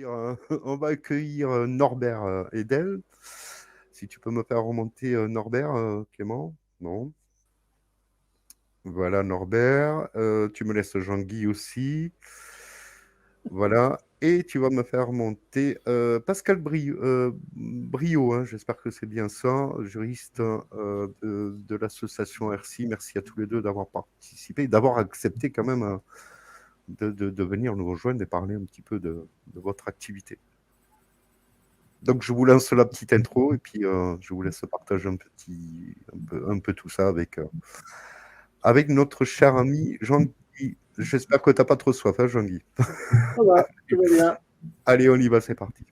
On va accueillir Norbert Edel. Si tu peux me faire remonter Norbert, Clément. Non. Voilà, Norbert. Tu me laisses Jean-Guy aussi. Voilà. Et tu vas me faire monter Pascal Brio, hein, j'espère que c'est bien ça, juriste de l'association RCI. Merci à tous les deux d'avoir participé, d'avoir accepté quand même de venir nous rejoindre et parler un petit peu de votre activité. Donc, je vous lance la petite intro et puis je vous laisse partager un peu tout ça avec notre cher ami Jean-Guy. J'espère que tu n'as pas trop soif, hein, Jean-Guy. Ça va, tout va bien. Allez, on y va, c'est parti.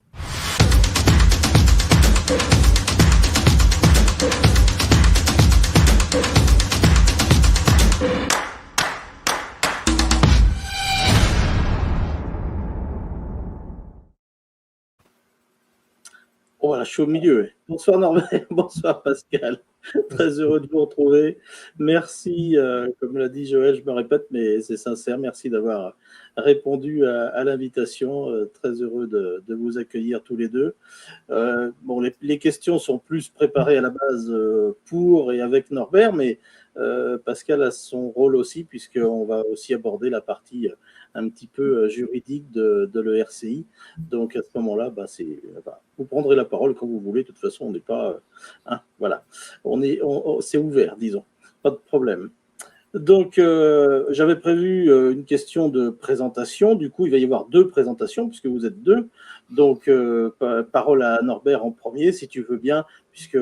Oh, voilà, je suis au milieu. Ouais. Bonsoir Norbert, bonsoir Pascal. Très heureux de vous retrouver. Merci, comme l'a dit Joël, je me répète, mais c'est sincère. Merci d'avoir répondu à l'invitation. Très heureux de vous accueillir tous les deux. Bon, les questions sont plus préparées à la base pour et avec Norbert, mais Pascal a son rôle aussi, puisqu'on va aussi aborder la partie un petit peu juridique de l'ERCI. Donc à ce moment-là, vous prendrez la parole quand vous voulez. De toute façon, on n'est pas... voilà, c'est ouvert, disons. Pas de problème. Donc, j'avais prévu une question de présentation. Du coup, il va y avoir deux présentations, puisque vous êtes deux. Donc, parole à Norbert en premier, si tu veux bien, puisque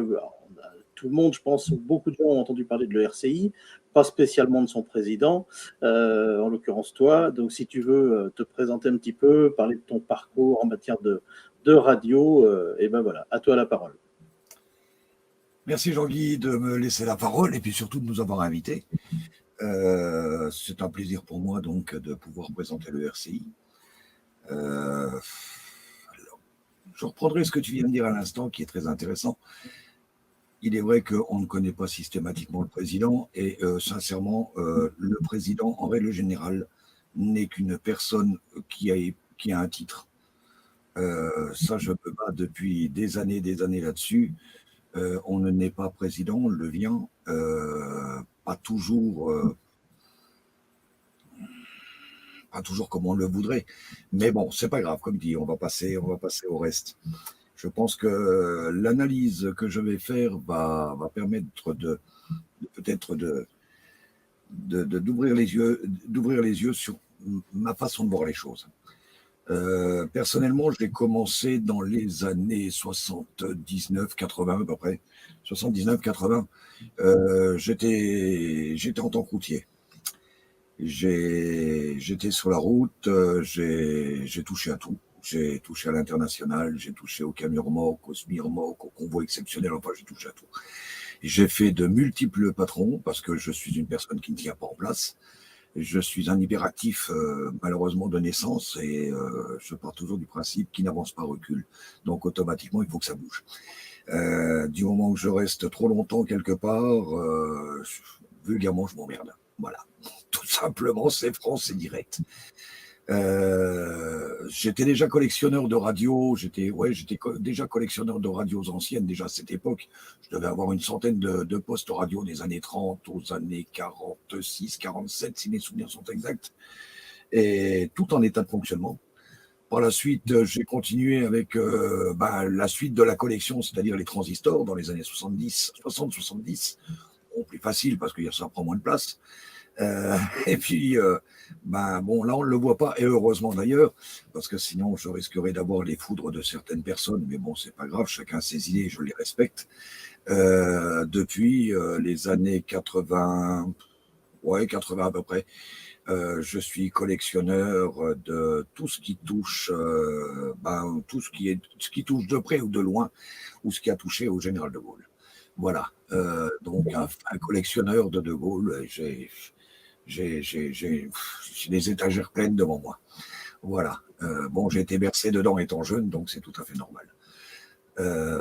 tout le monde, je pense, beaucoup de gens ont entendu parler de l'ERCI, pas spécialement de son président, en l'occurrence toi. Donc, si tu veux te présenter un petit peu, parler de ton parcours en matière de radio, et ben voilà, à toi la parole. Merci Jean-Guy de me laisser la parole et puis surtout de nous avoir invités. C'est un plaisir pour moi donc de pouvoir présenter le RCI. Alors, je reprendrai ce que tu viens de dire à l'instant qui est très intéressant. Il est vrai qu'on ne connaît pas systématiquement le président et sincèrement, le président en règle générale n'est qu'une personne qui a un titre. Ça, je me bats depuis des années là-dessus. On ne n'est pas président, on le vient, pas toujours comme on le voudrait. Mais bon, c'est pas grave, comme dit, on va passer au reste. Je pense que l'analyse que je vais faire va permettre peut-être d'ouvrir les yeux sur ma façon de voir les choses. Personnellement, j'ai commencé dans les années 79-80 à peu près. 79-80. J'étais en tant que routier. J'étais sur la route, j'ai touché à tout. J'ai touché à l'international, j'ai touché au camion remorque, au semi-remorque, au convoi exceptionnel, enfin j'ai touché à tout. J'ai fait de multiples patrons parce que je suis une personne qui ne tient pas en place. Je suis un hyperactif malheureusement de naissance et je pars toujours du principe qui n'avance pas recule. Donc automatiquement il faut que ça bouge. Du moment où je reste trop longtemps quelque part, vulgairement je m'emmerde. Voilà, tout simplement, c'est franc, c'est direct. J'étais déjà collectionneur de radios, j'étais déjà collectionneur de radios anciennes, déjà à cette époque. Je devais avoir une centaine de postes radio des années 30 aux années 46, 47, si mes souvenirs sont exacts, et tout en état de fonctionnement. Par la suite, j'ai continué avec la suite de la collection, c'est-à-dire les transistors dans les années 60-70. Bon, plus facile parce que ça prend moins de place. Et puis, là, on ne le voit pas, et heureusement d'ailleurs, parce que sinon, je risquerais d'avoir les foudres de certaines personnes, mais bon, c'est pas grave, chacun a ses idées, je les respecte. Depuis les années 80, 80 à peu près, je suis collectionneur de tout ce qui touche, tout ce qui touche de près ou de loin, ou ce qui a touché au général de Gaulle. Voilà, donc un collectionneur de Gaulle, j'ai des étagères pleines devant moi. Voilà. J'ai été bercé dedans étant jeune, donc c'est tout à fait normal.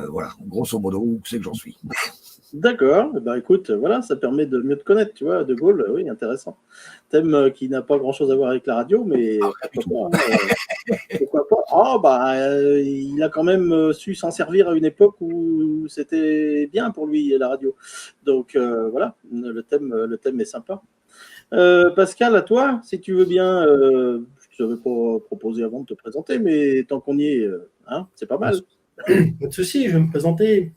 Voilà, grosso modo, où c'est que j'en suis. D'accord, écoute, voilà, ça permet de mieux te connaître, tu vois, De Gaulle, oui, intéressant. Thème qui n'a pas grand-chose à voir avec la radio, mais Pourquoi pas? Il a quand même su s'en servir à une époque où c'était bien pour lui, la radio. Donc voilà, le thème est sympa. Pascal, à toi, si tu veux bien, je te vais pas proposer avant de te présenter, mais tant qu'on y est, c'est pas mal. Pas de souci, je vais me présenter.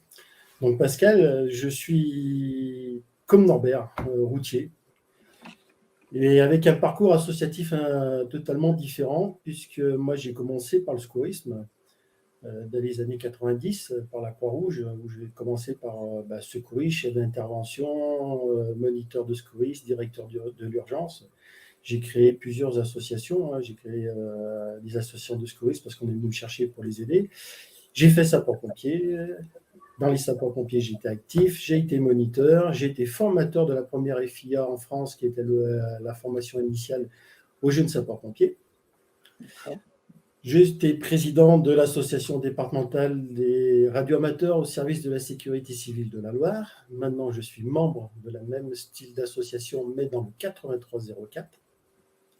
Donc Pascal, je suis comme Norbert, routier, et avec un parcours associatif totalement différent, puisque moi j'ai commencé par le secourisme dans les années 90, par la Croix-Rouge, où j'ai commencé par secouriste, chef d'intervention, moniteur de secourisme, directeur de l'urgence. J'ai créé plusieurs associations, j'ai créé des associations de secourisme parce qu'on est venu me chercher pour les aider. J'ai fait sapeur-pompier. Dans les sapeurs-pompiers, j'étais actif. J'ai été moniteur. J'ai été formateur de la première FIA en France, qui était la formation initiale aux jeunes sapeurs-pompiers. J'étais président de l'association départementale des radioamateurs au service de la sécurité civile de la Loire. Maintenant, je suis membre de la même style d'association, mais dans le 8304.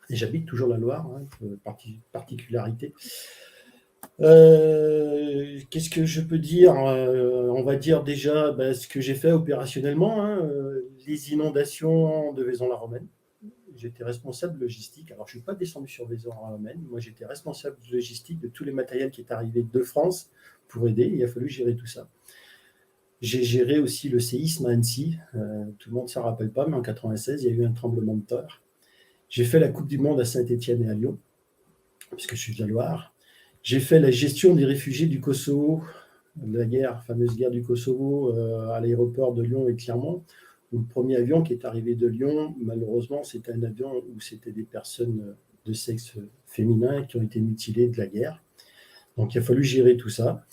Et j'habite toujours la Loire, particularité. Qu'est-ce que je peux dire? On va dire déjà ce que j'ai fait opérationnellement. Les inondations de Vaison-la-Romaine. J'étais responsable logistique. Alors, je ne suis pas descendu sur Vaison-la-Romaine. Moi, j'étais responsable logistique de tous les matériels qui étaient arrivés de France pour aider. Il a fallu gérer tout ça. J'ai géré aussi le séisme à Annecy. Tout le monde ne s'en rappelle pas, mais en 1996, il y a eu un tremblement de terre. J'ai fait la Coupe du Monde à Saint-Étienne et à Lyon, puisque je suis de la Loire. J'ai fait la gestion des réfugiés du Kosovo, la fameuse guerre du Kosovo, à l'aéroport de Lyon et Clermont, où le premier avion qui est arrivé de Lyon, malheureusement, c'était un avion où c'était des personnes de sexe féminin qui ont été mutilées de la guerre. Donc, il a fallu gérer tout ça.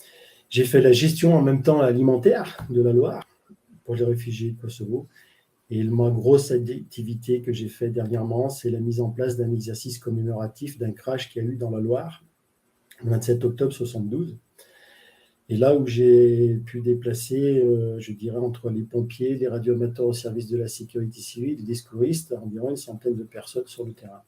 J'ai fait la gestion en même temps alimentaire de la Loire pour les réfugiés du Kosovo. Et ma grosse activité que j'ai fait dernièrement, c'est la mise en place d'un exercice commémoratif d'un crash qu'il y a eu dans la Loire, le 27 octobre 1972. Et là où j'ai pu déplacer, je dirais, entre les pompiers, les radioamateurs au service de la sécurité civile, les secouristes, environ une centaine de personnes sur le terrain.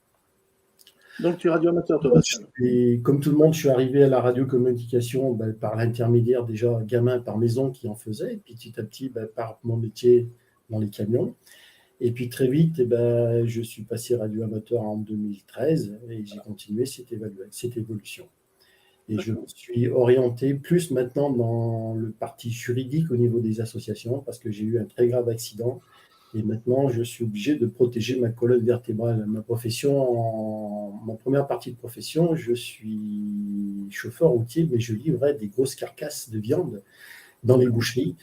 Donc, tu es radioamateur, toi, Pascal. Et comme tout le monde, je suis arrivé à la radiocommunication par l'intermédiaire, déjà, gamin par maison qui en faisait, et puis petit à petit, par mon métier dans les camions. Et puis très vite, je suis passé radioamateur en 2013 et j'ai continué cette évolution. Et je me suis orienté plus maintenant dans le parti juridique au niveau des associations parce que j'ai eu un très grave accident. Et maintenant, je suis obligé de protéger ma colonne vertébrale. Ma première partie de profession, je suis chauffeur routier, mais je livrais des grosses carcasses de viande dans les boucheries.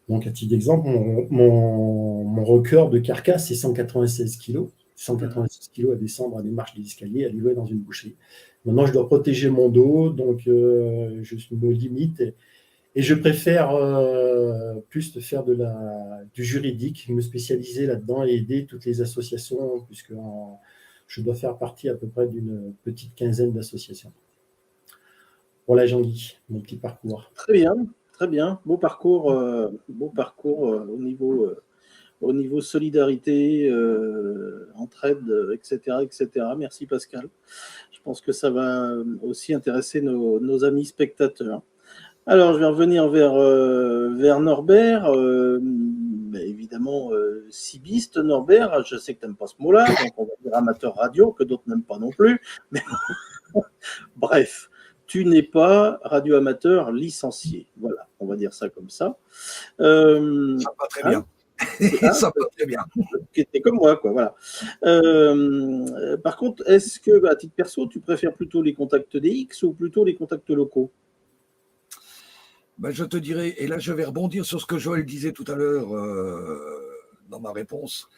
Donc, à titre d'exemple, mon record de carcasse, c'est 196 kg. 196 kg à descendre à des marches d'escalier, à livrer dans une boucherie. Maintenant, je dois protéger mon dos, donc je me limite et je préfère plus faire du juridique, me spécialiser là-dedans et aider toutes les associations, puisque je dois faire partie à peu près d'une petite quinzaine d'associations. Voilà, Jean-Guy, mon petit parcours. Très bien. Très bien, beau parcours au niveau solidarité, entraide, etc., etc. Merci Pascal. Je pense que ça va aussi intéresser nos amis spectateurs. Alors, je vais revenir vers Norbert. Évidemment, cibiste, Norbert. Je sais que tu n'aimes pas ce mot-là, donc on va dire amateur radio, que d'autres n'aiment pas non plus. Mais bref. Tu n'es pas radioamateur licencié. Voilà, on va dire ça comme ça. Ça va très bien. Ça va très bien. T'es comme moi, quoi. Voilà. Par contre, est-ce que, à titre perso, tu préfères plutôt les contacts DX ou plutôt les contacts locaux? Je te dirais, et là je vais rebondir sur ce que Joël disait tout à l'heure dans ma réponse.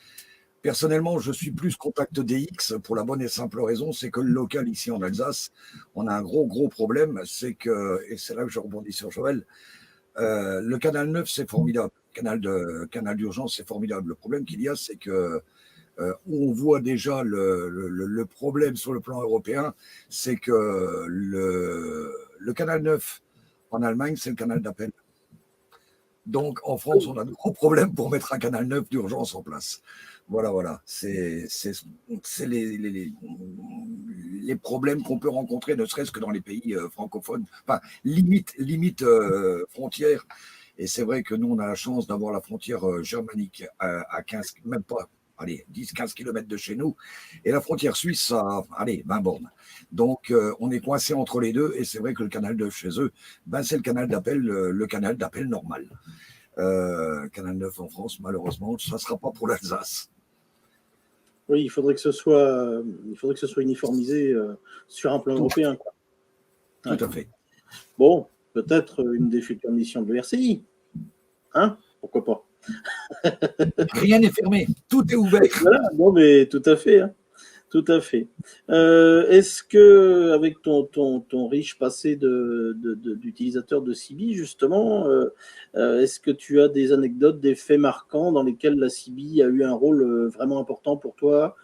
Personnellement, je suis plus contact DX pour la bonne et simple raison, c'est que le local ici en Alsace, on a un gros problème, c'est que, et c'est là que je rebondis sur Joël, le canal 9 c'est formidable, canal d'urgence c'est formidable. Le problème qu'il y a, c'est que où on voit déjà le problème sur le plan européen, c'est que le canal 9 en Allemagne, c'est le canal d'appel. Donc, en France, on a de gros problèmes pour mettre un canal 9 d'urgence en place. Voilà. C'est les problèmes qu'on peut rencontrer, ne serait-ce que dans les pays francophones, enfin, limite frontière. Et c'est vrai que nous, on a la chance d'avoir la frontière germanique à 15, même pas, allez, 10-15 km de chez nous, et la frontière suisse à, allez, 20 bornes. Donc, on est coincé entre les deux, et c'est vrai que le canal de chez eux, ben, c'est le canal d'appel normal. Canal 9 en France, malheureusement, ça ne sera pas pour l'Alsace. Oui, il faudrait que ce soit uniformisé sur un plan européen, quoi. Ouais. Tout à fait. Bon, peut-être une des futures missions de l'ERCI. Hein? Pourquoi pas? Rien n'est fermé, tout est ouvert. Voilà, bon, mais tout à fait. Hein. Tout à fait. Est-ce que, avec ton riche passé d'utilisateur de CB, justement, est-ce que tu as des anecdotes, des faits marquants dans lesquels la CB a eu un rôle vraiment important pour toi,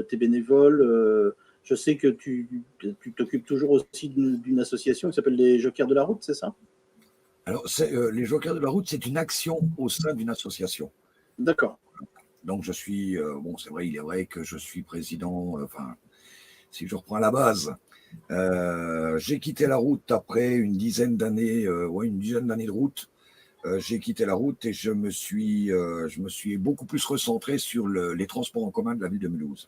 tes bénévoles je sais que tu t'occupes toujours aussi d'une association qui s'appelle les Jokers de la Route, c'est ça? Alors, les Jokers de la Route, c'est une action au sein d'une association. D'accord. Donc, je suis, bon, il est vrai que je suis président, enfin, si je reprends la base, j'ai quitté la route après une dizaine d'années de route. J'ai quitté la route et je me suis beaucoup plus recentré sur les transports en commun de la ville de Mulhouse.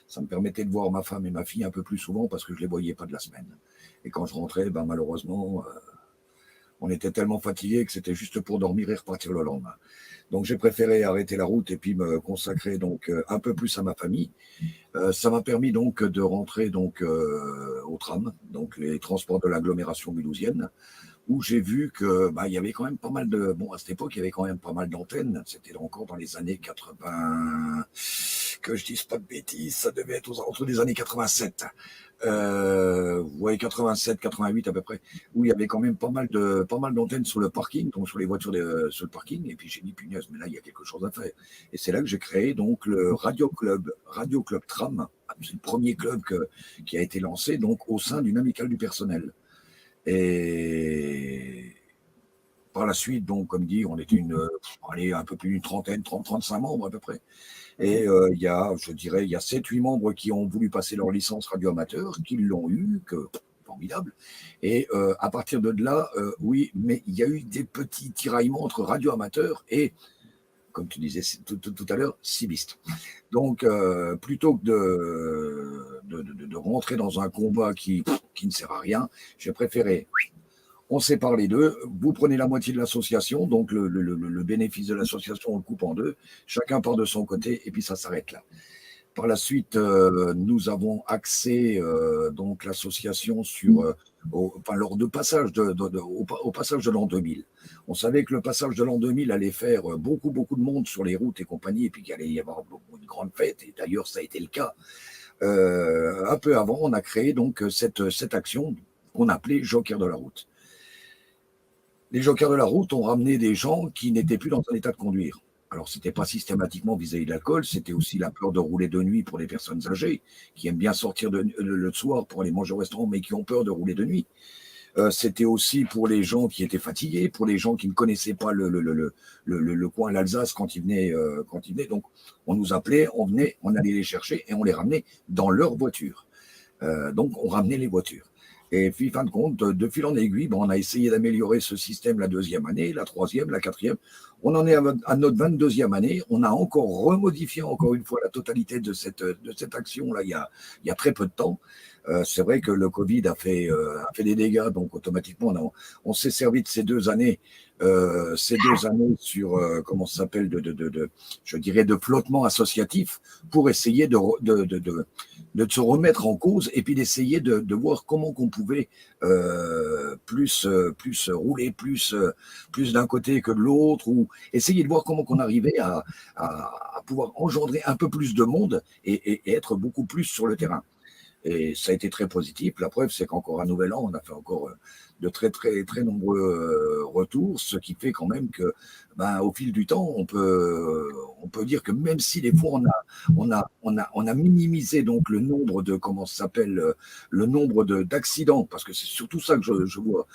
Ça me permettait de voir ma femme et ma fille un peu plus souvent parce que je ne les voyais pas de la semaine. Et quand je rentrais, ben, malheureusement, on était tellement fatigués que c'était juste pour dormir et repartir le lendemain. Donc j'ai préféré arrêter la route et puis me consacrer donc un peu plus à ma famille. Ça m'a permis donc de rentrer donc au tram, donc les transports de l'agglomération mulhousienne, où j'ai vu que il y avait quand même pas mal de à cette époque il y avait quand même pas mal d'antennes. C'était encore dans les années 80, que je dise pas de bêtises, ça devait être aux alentours des années 87. 87, 88 à peu près, où il y avait quand même pas mal d'antennes sur le parking, donc sur les voitures sur le parking. Et puis j'ai dit punaise, mais là il y a quelque chose à faire. Et c'est là que j'ai créé donc le Radio Club Tram. C'est le premier club qui a été lancé donc au sein d'une amicale du personnel. Et par la suite, donc comme dit, on était un peu plus d'une trentaine, 35 membres à peu près. Et il y a 7-8 membres qui ont voulu passer leur licence radio-amateur, qui l'ont eu, formidable. Et à partir de là, oui, mais il y a eu des petits tiraillements entre radio-amateur et, comme tu disais tout à l'heure, cibiste. Donc, plutôt que de rentrer dans un combat qui ne sert à rien, j'ai préféré... On sépare les deux, vous prenez la moitié de l'association, donc le bénéfice de l'association, on le coupe en deux, chacun part de son côté, et puis ça s'arrête là. Par la suite, nous avons axé donc l'association lors du passage au passage de l'an 2000. On savait que le passage de l'an 2000 allait faire beaucoup de monde sur les routes et compagnie, et puis qu'il allait y avoir une grande fête, et d'ailleurs ça a été le cas. Un peu avant, on a créé donc cette action qu'on appelait Joker de la route. Les Jokers de la route ont ramené des gens qui n'étaient plus dans un état de conduire. Alors, ce n'était pas systématiquement vis-à-vis de l'alcool, c'était aussi la peur de rouler de nuit pour les personnes âgées, qui aiment bien sortir le soir pour aller manger au restaurant, mais qui ont peur de rouler de nuit. C'était aussi pour les gens qui étaient fatigués, pour les gens qui ne connaissaient pas le coin, l'Alsace, quand ils venaient. Donc, on nous appelait, on venait, on allait les chercher et on les ramenait dans leur voiture. Donc, on ramenait les voitures. Et puis, fin de compte, de fil en aiguille, on a essayé d'améliorer ce système la deuxième année, la troisième, la quatrième. On en est à notre 22e année. On a encore remodifié encore une fois la totalité de cette action-là il y a très peu de temps. C'est vrai que le Covid a fait des dégâts, donc automatiquement, on s'est servi de ces 2 années. Sur comment ça s'appelle je dirais de flottement associatif pour essayer de se remettre en cause et puis d'essayer de voir comment qu'on pouvait plus rouler plus d'un côté que de l'autre, ou essayer de voir comment qu'on arrivait à pouvoir engendrer un peu plus de monde et être beaucoup plus sur le terrain. Et ça a été très positif. La preuve, c'est qu'encore un nouvel an, on a fait encore de très, très, très nombreux retours, ce qui fait quand même que, au fil du temps, on peut dire que même si des fois on a minimisé donc le nombre de, le nombre d'accidents, parce que c'est surtout ça que je vois,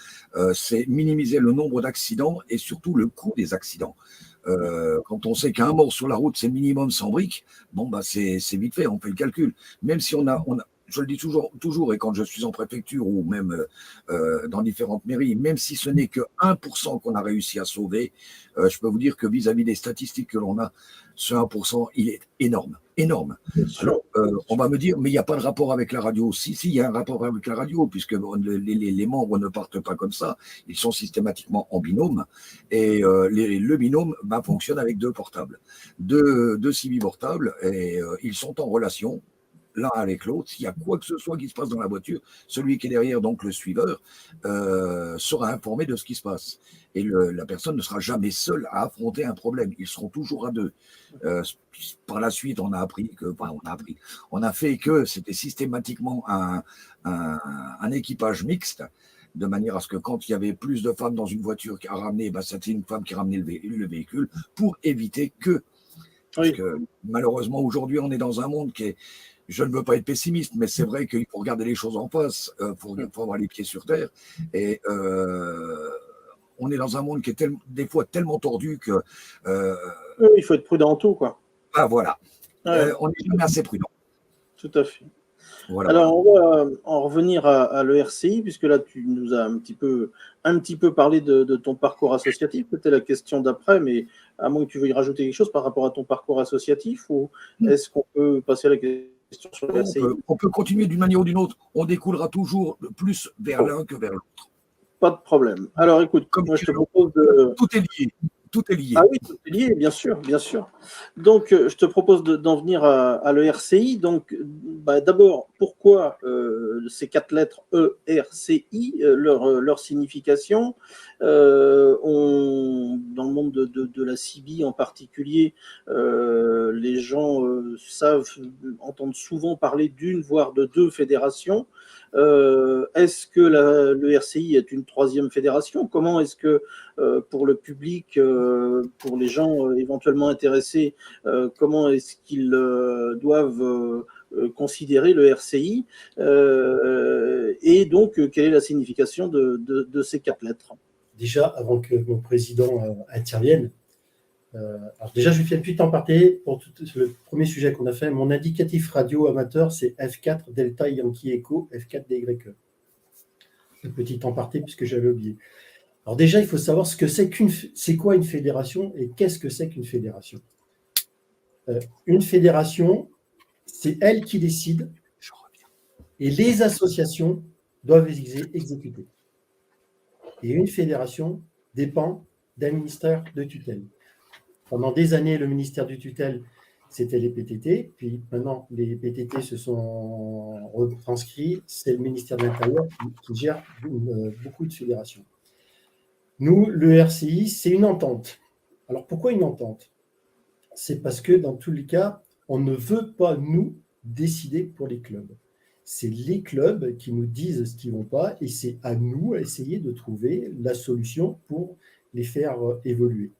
c'est minimiser le nombre d'accidents et surtout le coût des accidents. Quand on sait qu'un mort sur la route, c'est minimum 100 briques, c'est vite fait, on fait le calcul. Même si on je le dis toujours, et quand je suis en préfecture ou même dans différentes mairies, même si ce n'est que 1% qu'on a réussi à sauver, je peux vous dire que vis-à-vis des statistiques que l'on a, ce 1%, il est énorme, énorme. Bien sûr. Alors, on va me dire, mais il n'y a pas de rapport avec la radio. Si, il y a un rapport avec la radio, puisque les membres ne partent pas comme ça, ils sont systématiquement en binôme, et le binôme fonctionne avec deux portables, deux CB portables, et ils sont en relation l'un avec l'autre. S'il y a quoi que ce soit qui se passe dans la voiture, celui qui est derrière, donc le suiveur, sera informé de ce qui se passe. Et la personne ne sera jamais seule à affronter un problème. Ils seront toujours à deux. Par la suite, on a fait que c'était systématiquement un équipage mixte, de manière à ce que quand il y avait plus de femmes dans une voiture à ramener, c'était une femme qui ramenait le véhicule pour éviter que. Parce que malheureusement, aujourd'hui, on est dans un monde qui est. Je ne veux pas être pessimiste, mais c'est vrai qu'il faut regarder les choses en face, faut avoir les pieds sur terre. Et on est dans un monde qui est des fois tellement tordu que. Il faut être prudent en tout, quoi. Voilà. On n'est jamais assez prudent. Tout à fait. Voilà. Alors, on va en revenir à l'ERCI, puisque là, tu nous as un petit peu parlé de ton parcours associatif. C'était la question d'après, mais à moins que tu veuilles rajouter quelque chose par rapport à ton parcours associatif, ou est-ce qu'on peut passer à la question sur l'ERCI ? On peut continuer d'une manière ou d'une autre. On découlera toujours plus vers l'un que vers l'autre. Pas de problème. Alors, écoute, moi, je te propose de… Tout est lié. Tout est lié. Ah oui, tout est lié, bien sûr, bien sûr. Donc, je te propose d'en venir à l'ERCI. Donc, d'abord, pourquoi ces 4 lettres ERCI, leur signification dans le monde de la CIBI en particulier, les gens entendent souvent parler d'une, voire de 2 fédérations. Est-ce que l'ERCI est une 3e fédération ? Comment est-ce que pour le public, pour les gens éventuellement intéressés, comment est-ce qu'ils doivent considérer le RCI et donc quelle est la signification de ces 4 lettres ? Déjà, avant que mon président intervienne, alors déjà, je vais faire un petit aparté pour le premier sujet qu'on a fait. Mon indicatif radio amateur, c'est F4 Delta Yankee Echo F4 DYE. Un petit aparté puisque j'avais oublié. Alors déjà, il faut savoir ce que c'est quoi une fédération et qu'est-ce que c'est qu'une fédération. Une fédération, c'est elle qui décide et les associations doivent exécuter. Et une fédération dépend d'un ministère de tutelle. Pendant des années, le ministère du tutelle, c'était les PTT. Puis maintenant, les PTT se sont retranscrits. C'est le ministère de l'Intérieur qui gère beaucoup de fédérations. Nous, le RCI, c'est une entente. Alors, pourquoi une entente ? C'est parce que, dans tous les cas, on ne veut pas, nous, décider pour les clubs. C'est les clubs qui nous disent ce qui ne va pas et c'est à nous à essayer de trouver la solution pour les faire évoluer.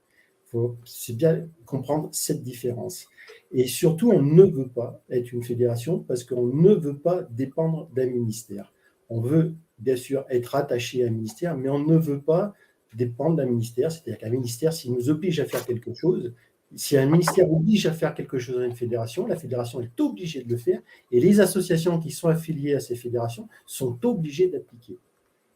C'est bien comprendre cette différence. Et surtout, on ne veut pas être une fédération parce qu'on ne veut pas dépendre d'un ministère. On veut, bien sûr, être attaché à un ministère, mais on ne veut pas dépendre d'un ministère. C'est-à-dire qu'un ministère, s'il nous oblige à faire quelque chose, si un ministère oblige à faire quelque chose à une fédération, la fédération est obligée de le faire et les associations qui sont affiliées à ces fédérations sont obligées d'appliquer.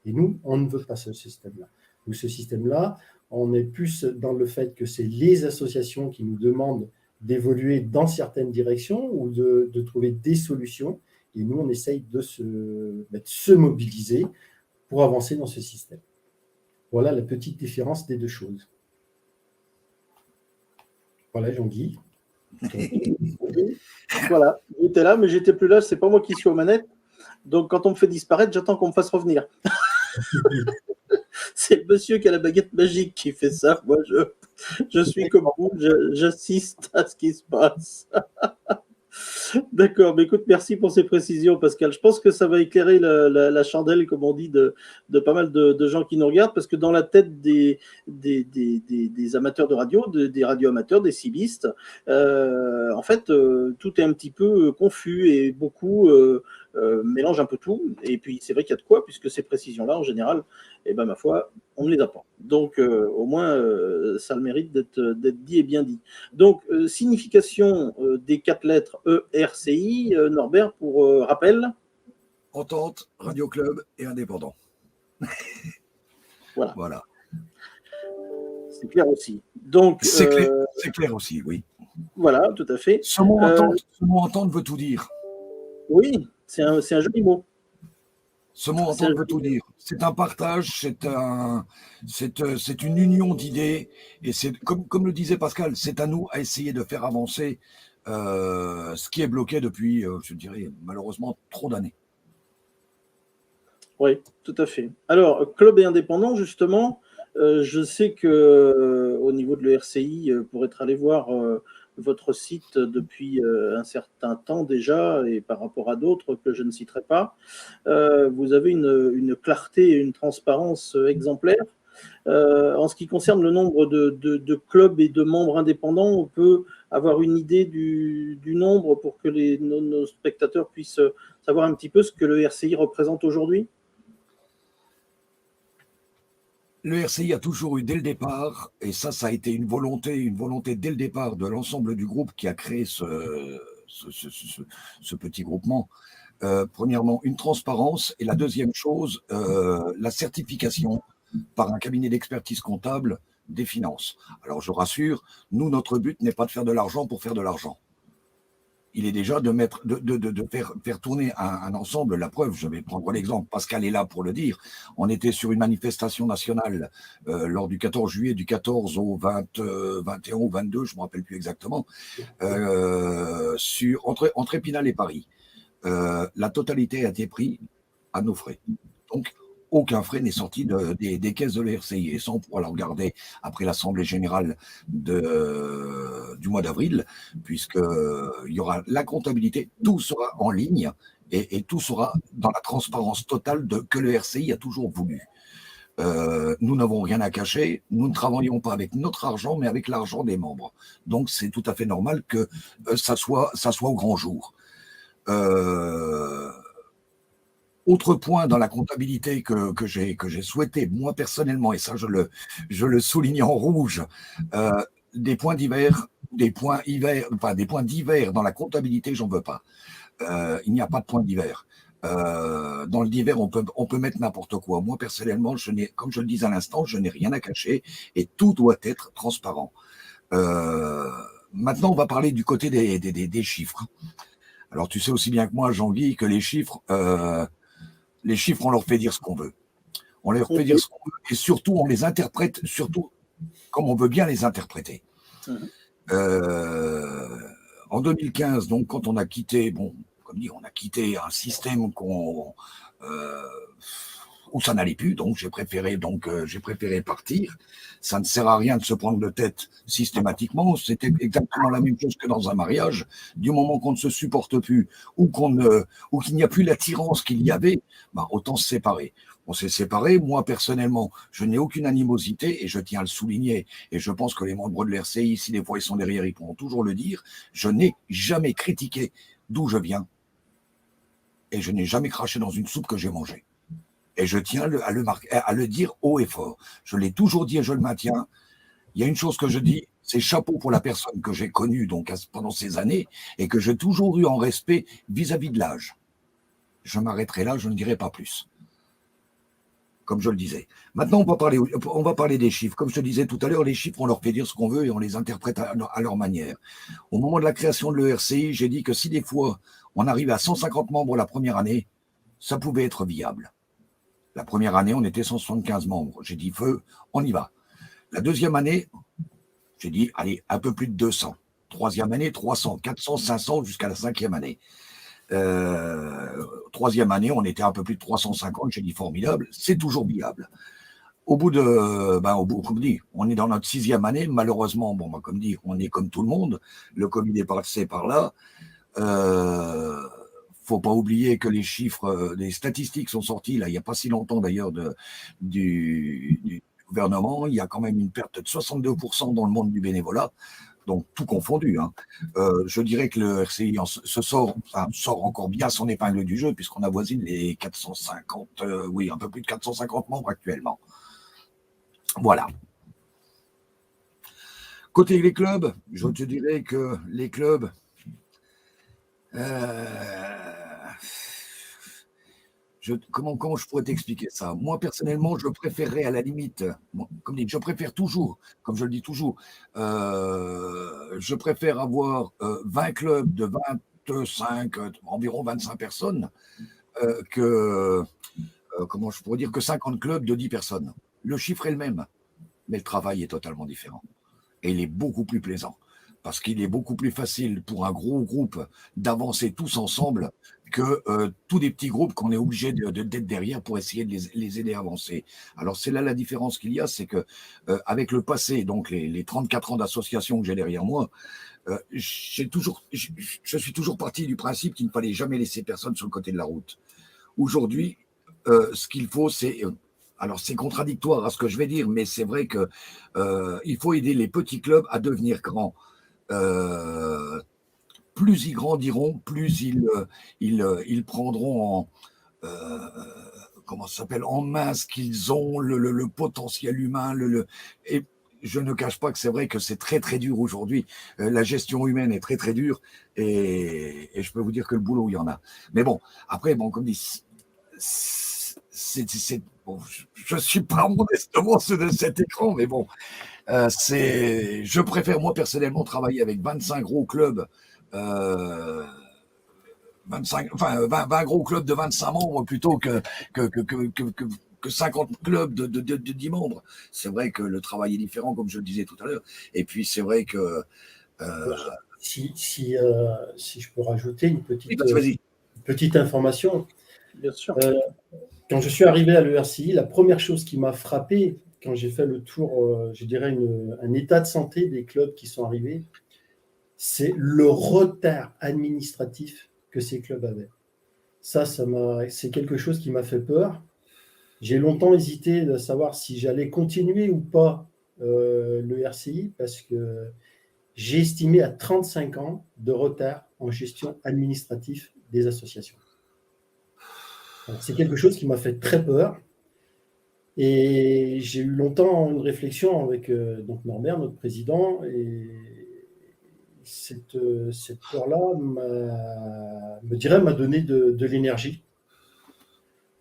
Et nous, on ne veut pas ce système-là. Donc, ce système-là, on est plus dans le fait que c'est les associations qui nous demandent d'évoluer dans certaines directions ou de trouver des solutions. Et nous, on essaye de se mobiliser pour avancer dans ce système. Voilà la petite différence des deux choses. Voilà, Jean-Guy. Voilà, j'étais là, mais j'étais plus là. C'est pas moi qui suis aux manettes. Donc, quand on me fait disparaître, j'attends qu'on me fasse revenir. C'est le monsieur qui a la baguette magique qui fait ça. Moi, je suis comme vous, j'assiste à ce qui se passe. D'accord, mais écoute, merci pour ces précisions, Pascal. Je pense que ça va éclairer la chandelle, comme on dit, de pas mal de gens qui nous regardent, parce que dans la tête des amateurs de radio, des radioamateurs, des cibistes, en fait, tout est un petit peu confus et beaucoup mélangent un peu tout. Et puis, c'est vrai qu'il y a de quoi, puisque ces précisions-là, en général, ma foi, on ne les a pas. Donc, au moins, ça a le mérite d'être dit et bien dit. Donc, signification des 4 lettres ERCI, Norbert, pour rappel. Entente, Radio Club et indépendant. Voilà. C'est clair aussi. Donc, c'est clair aussi, oui. Voilà, tout à fait. Ce mot entente veut tout dire. Oui, c'est un joli mot. Ce mot entente veut tout dire. C'est un partage, c'est une union d'idées, et c'est comme le disait Pascal, c'est à nous à essayer de faire avancer ce qui est bloqué depuis, je dirais, malheureusement, trop d'années. Oui, tout à fait. Alors, club et indépendant, justement, je sais que au niveau de l'ERCI, pour être allé voir votre site depuis un certain temps déjà, et par rapport à d'autres que je ne citerai pas, vous avez une clarté et une transparence exemplaire. En ce qui concerne le nombre de clubs et de membres indépendants, on peut avoir une idée du nombre pour que nos spectateurs puissent savoir un petit peu ce que le RCI représente aujourd'hui. Le RCI a toujours eu dès le départ, et ça a été une volonté dès le départ de l'ensemble du groupe qui a créé ce petit groupement. Premièrement, une transparence, et la deuxième chose, la certification par un cabinet d'expertise comptable des finances. Alors je rassure, nous, notre but n'est pas de faire de l'argent pour faire de l'argent. Il est déjà de faire tourner un ensemble. La preuve, je vais prendre l'exemple, Pascal est là pour le dire. On était sur une manifestation nationale lors du 14 juillet, du 14 au 21 ou 22, je ne me rappelle plus exactement, entre Épinal et Paris. La totalité a été prise à nos frais. Donc, aucun frais n'est sorti des caisses de l'ERCI. Et ça, on pourra la regarder après l'Assemblée générale du mois d'avril, puisqu'il y aura la comptabilité, tout sera en ligne et tout sera dans la transparence totale que le RCI a toujours voulu. Nous n'avons rien à cacher, nous ne travaillons pas avec notre argent, mais avec l'argent des membres. Donc, c'est tout à fait normal que ça soit au grand jour. Autre point dans la comptabilité que j'ai souhaité, moi personnellement, et ça je le souligne en rouge, des points divers dans la comptabilité, j'en veux pas. Il n'y a pas de points divers. Dans le divers, on peut mettre n'importe quoi. Moi personnellement, comme je le disais à l'instant, je n'ai rien à cacher et tout doit être transparent. Maintenant, on va parler du côté des chiffres. Alors, tu sais aussi bien que moi, Jean-Guy, que les chiffres, on leur fait dire ce qu'on veut. On leur fait dire ce qu'on veut et surtout, on les interprète, surtout comme on veut bien les interpréter. En 2015, donc, quand on a quitté, comme dit, on a quitté un système où ça n'allait plus, donc j'ai préféré partir. Ça ne sert à rien de se prendre de tête systématiquement. C'était exactement la même chose que dans un mariage. Du moment qu'on ne se supporte plus ou qu'il n'y a plus l'attirance qu'il y avait, autant se séparer. On s'est séparés. Moi, personnellement, je n'ai aucune animosité et je tiens à le souligner. Et je pense que les membres de l'RCI, si des fois ils sont derrière, ils pourront toujours le dire. Je n'ai jamais critiqué d'où je viens et je n'ai jamais craché dans une soupe que j'ai mangée. Et je tiens à le dire haut et fort. Je l'ai toujours dit et je le maintiens. Il y a une chose que je dis, c'est chapeau pour la personne que j'ai connue donc, pendant ces années et que j'ai toujours eu en respect vis-à-vis de l'âge. Je m'arrêterai là, je ne dirai pas plus. Comme je le disais. Maintenant, on va parler des chiffres. Comme je te disais tout à l'heure, les chiffres, on leur fait dire ce qu'on veut et on les interprète à leur manière. Au moment de la création de l'ERCI, j'ai dit que si des fois on arrivait à 150 membres la première année, ça pouvait être viable. La première année, on était 175 membres. J'ai dit, feu, on y va. La deuxième année, j'ai dit, allez, un peu plus de 200. Troisième année, 300, 400, 500 jusqu'à la cinquième année. Troisième année, on était un peu plus de 350. J'ai dit, formidable, c'est toujours viable. Au bout comme dit, on est dans notre sixième année. Malheureusement, comme dit, on est comme tout le monde. Le Covid est passé par là. Faut pas oublier que les chiffres, les statistiques sont sorties là, il n'y a pas si longtemps d'ailleurs du gouvernement. Il y a quand même une perte de 62% dans le monde du bénévolat, donc tout confondu. Je dirais que le RCI sort encore bien son épingle du jeu puisqu'on avoisine les 450, un peu plus de 450 membres actuellement. Voilà. Côté les clubs, je te dirais que les clubs, comment je pourrais t'expliquer ça? Moi, personnellement, je préférerais à la limite, comme dit, je préfère toujours, comme je le dis toujours, je préfère avoir 20 clubs de 25, environ 25 personnes, que, comment je pourrais dire, que 50 clubs de 10 personnes. Le chiffre est le même, mais le travail est totalement différent. Et il est beaucoup plus plaisant. Parce qu'il est beaucoup plus facile pour un gros groupe d'avancer tous ensemble que tous des petits groupes qu'on est obligé d'être derrière pour essayer de les aider à avancer. Alors c'est là la différence qu'il y a, c'est que avec le passé, donc les 34 ans d'association que j'ai derrière moi, je suis toujours parti du principe qu'il ne fallait jamais laisser personne sur le côté de la route. Aujourd'hui, ce qu'il faut, c'est alors c'est contradictoire à ce que je vais dire, mais c'est vrai que il faut aider les petits clubs à devenir grands. Plus ils grandiront, plus ils prendront euh, comment ça s'appelle, en main ce qu'ils ont, le potentiel humain. Et je ne cache pas que c'est vrai que c'est très très dur aujourd'hui. La gestion humaine est très très dure et je peux vous dire que le boulot, il y en a. Mais bon, après, bon, comme dit, bon, je ne suis pas modestement ceux de cet écran, mais bon, je préfère moi personnellement travailler avec 25 gros clubs, 20 gros clubs de 25 membres plutôt que 50 clubs de 10 membres. C'est vrai que le travail est différent, comme je le disais tout à l'heure. Et puis c'est vrai que... Si je peux rajouter une vas-y. petite information. Bien sûr. Quand je suis arrivé à l'ERCI, la première chose qui m'a frappé quand j'ai fait le tour, je dirais un état de santé des clubs qui sont arrivés, c'est le retard administratif que ces clubs avaient. C'est quelque chose qui m'a fait peur. J'ai longtemps hésité de savoir si j'allais continuer ou pas le RCI parce que j'ai estimé à 35 ans de retard en gestion administrative des associations. Alors, c'est quelque chose qui m'a fait très peur. Et j'ai eu longtemps une réflexion avec donc Norbert, notre président, et cette peur-là m'a donné de l'énergie,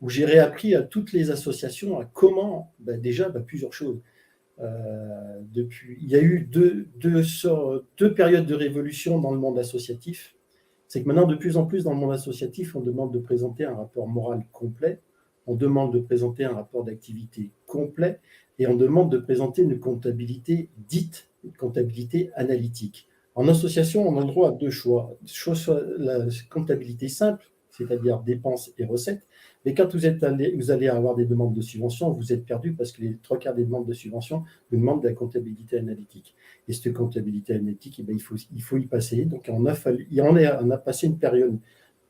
où j'ai réappris à toutes les associations à comment, déjà, plusieurs choses. Il y a eu deux périodes de révolution dans le monde associatif. C'est que maintenant, de plus en plus dans le monde associatif, on demande de présenter un rapport moral complet, on demande de présenter un rapport d'activité complet et on demande de présenter une comptabilité dite, une comptabilité analytique. En association, on a le droit à deux choix. Soit la comptabilité simple, c'est-à-dire dépenses et recettes. Mais quand vous allez avoir des demandes de subvention, vous êtes perdu parce que les 3/4 des demandes de subvention vous demandent de la comptabilité analytique. Et cette comptabilité analytique, il faut y passer. Donc, on a passé une période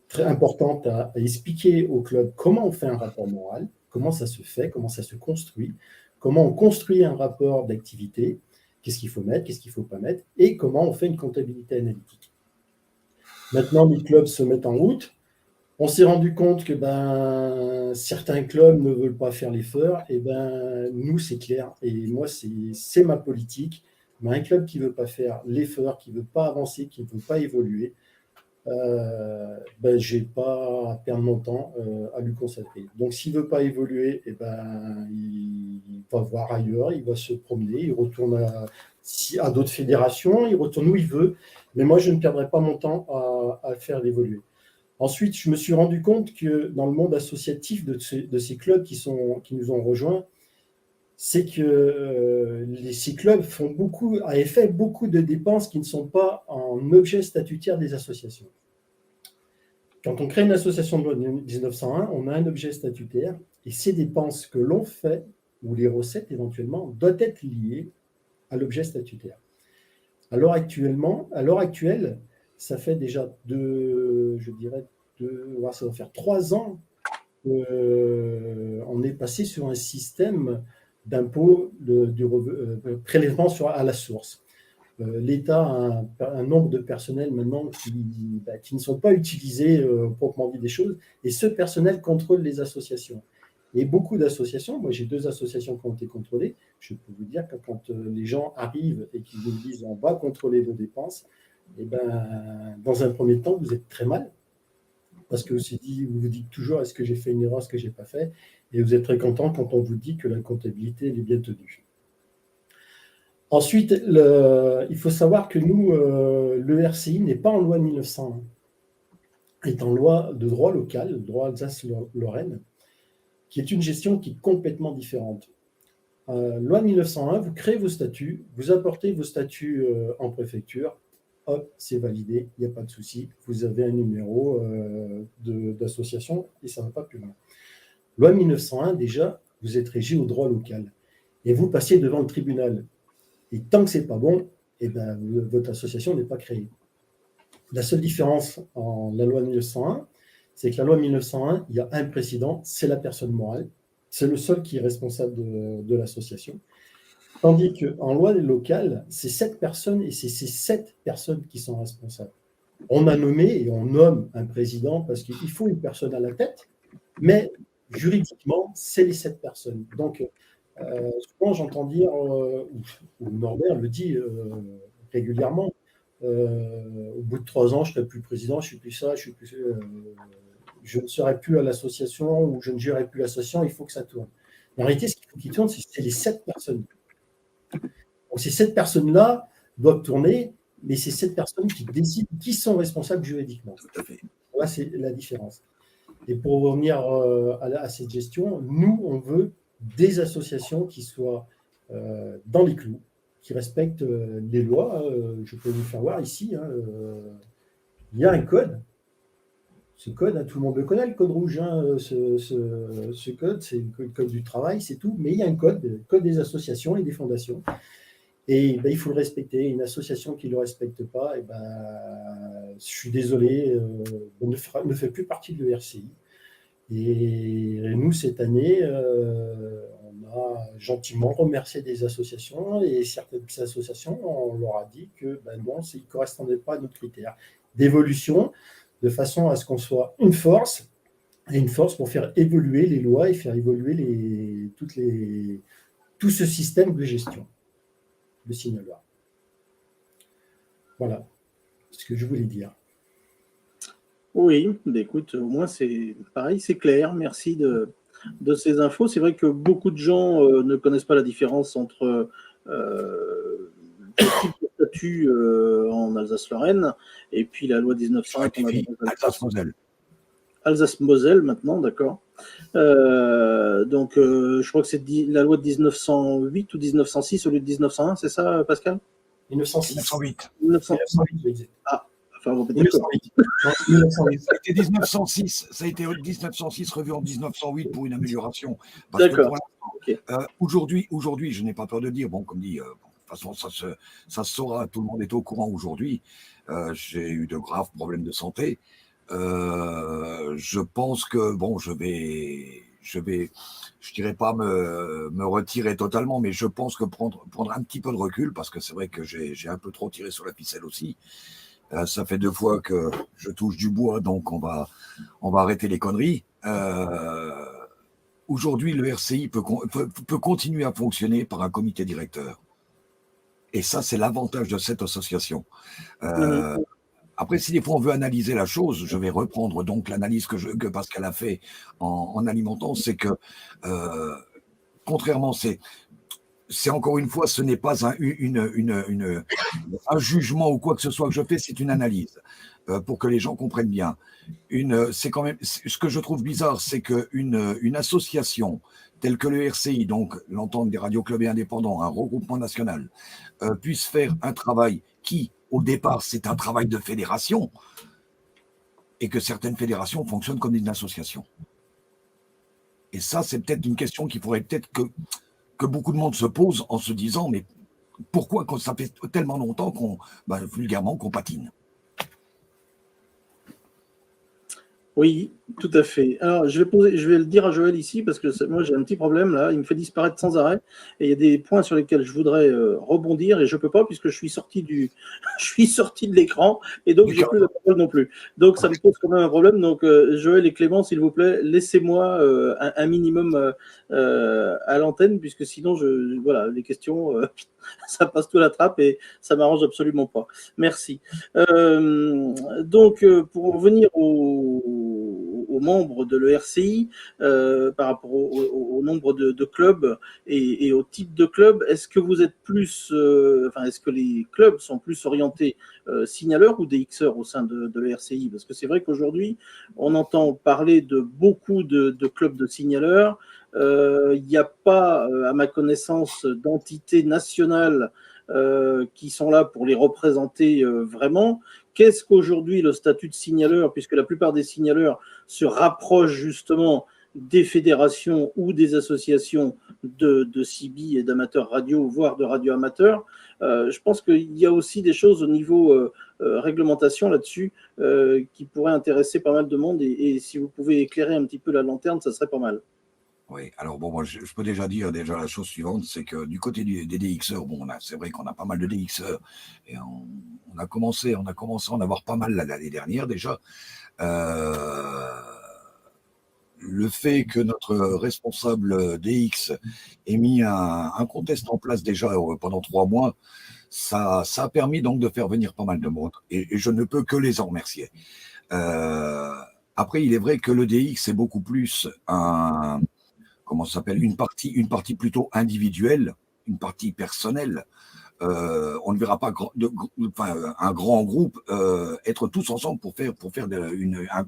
très importante à expliquer au club comment on fait un rapport moral, comment ça se fait, comment ça se construit, comment on construit un rapport d'activité, qu'est-ce qu'il faut mettre, qu'est-ce qu'il ne faut pas mettre, et comment on fait une comptabilité analytique. Maintenant, les clubs se mettent en route. On s'est rendu compte que certains clubs ne veulent pas faire l'effort. Et nous, c'est clair. Et moi, c'est ma politique. Mais un club qui ne veut pas faire l'effort, qui ne veut pas avancer, qui ne veut pas évoluer, je n'ai pas à perdre mon temps à lui consacrer. Donc, s'il ne veut pas évoluer, il va voir ailleurs, il va se promener, il retourne à d'autres fédérations, il retourne où il veut. Mais moi, je ne perdrai pas mon temps à faire l'évoluer. Ensuite, je me suis rendu compte que dans le monde associatif de ces clubs qui nous ont rejoints, c'est que ces clubs avaient fait beaucoup de dépenses qui ne sont pas en objet statutaire des associations. Quand on crée une association de loi de 1901, on a un objet statutaire et ces dépenses que l'on fait, ou les recettes éventuellement, doivent être liées à l'objet statutaire. À l'heure actuelle, ça fait déjà ça va faire 3 ans qu'on est passé sur un système d'impôt de prélèvement à la source. L'État a un nombre de personnels maintenant qui ne sont pas utilisés proprement dit des choses, et ce personnel contrôle les associations. Et beaucoup d'associations, moi j'ai 2 associations qui ont été contrôlées, je peux vous dire que quand les gens arrivent et qu'ils vous disent on va contrôler vos dépenses, et ben, dans un premier temps, vous êtes très mal, parce que vous vous dites toujours est-ce que j'ai fait une erreur, est-ce que j'ai pas fait, et vous êtes très content quand on vous dit que la comptabilité elle est bien tenue. Ensuite, il faut savoir que nous, le RCI n'est pas en loi de 1901, est en loi de droit local, le droit Alsace-Lorraine, qui est une gestion qui est complètement différente. Loi de 1901, vous créez vos statuts, vous apportez vos statuts en préfecture, hop, c'est validé, il n'y a pas de souci, vous avez un numéro d'association et ça ne va pas plus loin. Loi 1901, déjà, vous êtes régi au droit local et vous passez devant le tribunal. Et tant que ce n'est pas bon, eh ben, votre association n'est pas créée. La seule différence en la loi 1901, c'est que la loi 1901, il y a un président, c'est la personne morale, c'est le seul qui est responsable de l'association. Tandis qu'en loi locale, c'est 7 personnes et c'est ces 7 personnes qui sont responsables. On a nommé et on nomme un président parce qu'il faut une personne à la tête, mais juridiquement, c'est les 7 personnes. Donc, souvent j'entends dire, ou Norbert le dit régulièrement, au bout de 3 ans, je ne serai plus président, je ne suis plus ça, je ne serai plus à l'association ou je ne gérerai plus l'association, il faut que ça tourne. En réalité, ce qu'il faut qu'il tourne, c'est les 7 personnes. Donc, ces 7 personnes-là doivent tourner, mais c'est 7 personnes qui décident qui sont responsables juridiquement. Tout à fait. Là, c'est la différence. Et pour revenir à cette gestion, nous, on veut des associations qui soient dans les clous, qui respectent les lois. Je peux vous faire voir ici, il y a un code. Ce code, tout le monde le connaît, le code rouge. Ce code, c'est le code du travail, c'est tout. Mais il y a un code, le code des associations et des fondations. Et ben, il faut le respecter. Une association qui ne le respecte pas, et ben, je suis désolé, ne fait plus partie de l'ERCI. Et nous, cette année, on a gentiment remercié des associations et certaines associations, on leur a dit que ben non, ils ne correspondaient pas à nos critères d'évolution, de façon à ce qu'on soit une force, et une force pour faire évoluer les lois et faire évoluer tout ce système de gestion, le signaloir. Voilà ce que je voulais dire. Oui, écoute, au moins c'est pareil, c'est clair. Merci de ces infos. C'est vrai que beaucoup de gens ne connaissent pas la différence entre le type de statut en Alsace-Lorraine et puis la loi 1901 qu'on a dans Alsace-Moselle. Alsace-Moselle maintenant, d'accord. Donc, je crois que c'est la loi de 1908 ou 1906 au lieu de 1901, c'est ça, Pascal? 1908. 1908. Ah, enfin, vous pouvez 1908. Ça a été 1906. Ça a été 1906 revu en 1908 pour une amélioration. D'accord. Okay. Aujourd'hui, je n'ai pas peur de dire, bon, comme dit, de toute façon, ça se saura, tout le monde est au courant aujourd'hui. J'ai eu de graves problèmes de santé. Je pense que bon, je dirais pas me retirer totalement, mais je pense que prendre un petit peu de recul, parce que c'est vrai que j'ai un peu trop tiré sur la ficelle aussi. Ça fait 2 fois que je touche du bois, donc on va arrêter les conneries. Aujourd'hui, le RCI peut continuer à fonctionner par un comité directeur. Et ça, c'est l'avantage de cette association. Après, si des fois on veut analyser la chose, je vais reprendre donc l'analyse que Pascal a fait en alimentant, c'est que contrairement, c'est encore une fois, ce n'est pas un jugement ou quoi que ce soit que je fais, c'est une analyse pour que les gens comprennent bien. C'est quand même ce que je trouve bizarre, c'est qu'une association telle que le RCI, donc l'entente des radios clubs et indépendants, un regroupement national, puisse faire un travail qui au départ, c'est un travail de fédération et que certaines fédérations fonctionnent comme une association. Et ça, c'est peut-être une question qu'il faudrait peut-être que beaucoup de monde se pose en se disant, mais pourquoi quand ça fait tellement longtemps vulgairement, qu'on patine? Oui, tout à fait. Alors, je vais le dire à Joël ici parce que moi j'ai un petit problème là, il me fait disparaître sans arrêt et il y a des points sur lesquels je voudrais rebondir et je peux pas puisque je suis sorti je suis sorti de l'écran et donc Mais j'ai plus la parole non plus. Donc ça me pose quand même un problème. Donc Joël et Clément, s'il vous plaît, laissez-moi un minimum à l'antenne puisque sinon voilà les questions ça passe tout la trappe et ça m'arrange absolument pas. Merci. Donc, pour revenir aux membres de l'ERCI, par rapport au nombre de clubs et au type de club, est-ce que vous êtes plus, est-ce que les clubs sont plus orientés signaleurs ou DXeurs au sein de l'ERCI? Parce que c'est vrai qu'aujourd'hui, on entend parler de beaucoup de clubs de signaleurs. Il n'y a pas, à ma connaissance, d'entités nationales qui sont là pour les représenter vraiment. Qu'est-ce qu'aujourd'hui le statut de signaleur, puisque la plupart des signaleurs se rapprochent justement des fédérations ou des associations de CB et d'amateurs radio, voire de radio amateurs. Je pense qu'il y a aussi des choses au niveau réglementation là-dessus qui pourraient intéresser pas mal de monde et si vous pouvez éclairer un petit peu la lanterne, ça serait pas mal. Oui, alors bon, moi je peux déjà dire la chose suivante, c'est que du côté des DXeurs, bon, c'est vrai qu'on a pas mal de DXeurs et on a commencé à en avoir pas mal l'année dernière déjà. Le fait que notre responsable DX ait mis un contest en place déjà pendant 3 mois, ça a permis donc de faire venir pas mal de monde et je ne peux que les en remercier. Après, il est vrai que le DX est beaucoup plus comment ça s'appelle, une partie plutôt individuelle, une partie personnelle. On ne verra pas un grand groupe être tous ensemble pour faire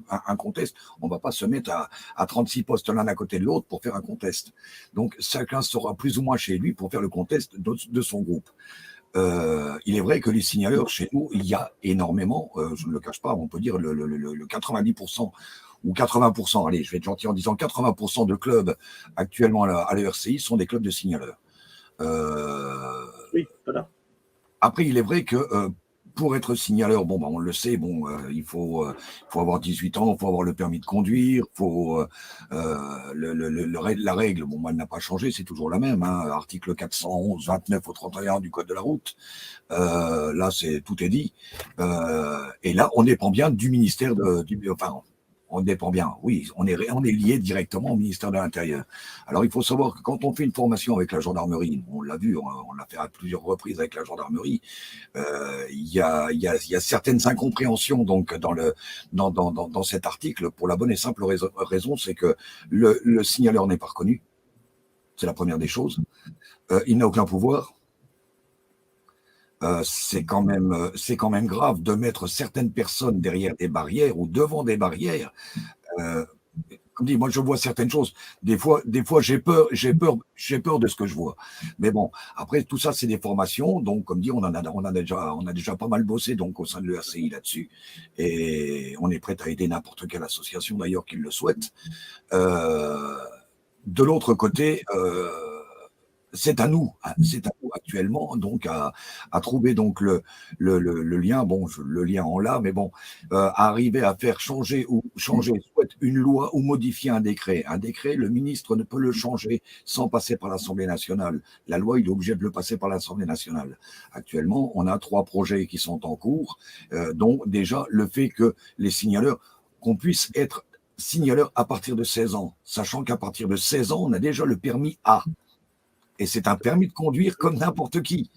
un contest. On ne va pas se mettre à 36 postes l'un à côté de l'autre pour faire un contest. Donc chacun sera plus ou moins chez lui pour faire le contest de son groupe. Il est vrai que les signaleurs, chez nous, il y a énormément, je ne le cache pas, on peut dire le 90% ou 80%, allez, je vais être gentil en disant 80% de clubs actuellement à l'ERCI sont des clubs de signaleurs. Oui, voilà. Après, il est vrai que pour être signaleur, bon, on le sait, il faut avoir 18 ans, il faut avoir le permis de conduire, la règle, elle n'a pas changé, c'est toujours la même, hein, article 411-29 au 31 du Code de la route. Là, tout est dit. Et là, on dépend bien du ministère on dépend bien, oui, on est lié directement au ministère de l'Intérieur. Alors, il faut savoir que quand on fait une formation avec la gendarmerie, on l'a vu, on l'a fait à plusieurs reprises avec la gendarmerie, il y a certaines incompréhensions donc dans cet article pour la bonne et simple raison, c'est que le signaleur n'est pas reconnu, c'est la première des choses. Il n'a aucun pouvoir. C'est quand même grave de mettre certaines personnes derrière des barrières ou devant des barrières. Comme dit, moi je vois certaines choses. Des fois j'ai peur de ce que je vois. Mais bon, après tout ça c'est des formations. Donc comme dit, on a déjà pas mal bossé donc au sein de l'ERCI là-dessus, et on est prêt à aider n'importe quelle association d'ailleurs qui le souhaite. De l'autre côté. C'est à nous actuellement donc à trouver donc le lien. Bon, le lien on l'a, mais bon, à arriver à faire changer soit une loi ou modifier un décret. Un décret, le ministre ne peut le changer sans passer par l'Assemblée nationale. La loi, il est obligé de le passer par l'Assemblée nationale. Actuellement, on a 3 projets qui sont en cours, dont déjà le fait que les signaleurs, qu'on puisse être signaleur à partir de 16 ans, sachant qu'à partir de 16 ans, on a déjà le permis A. Et c'est un permis de conduire comme n'importe qui.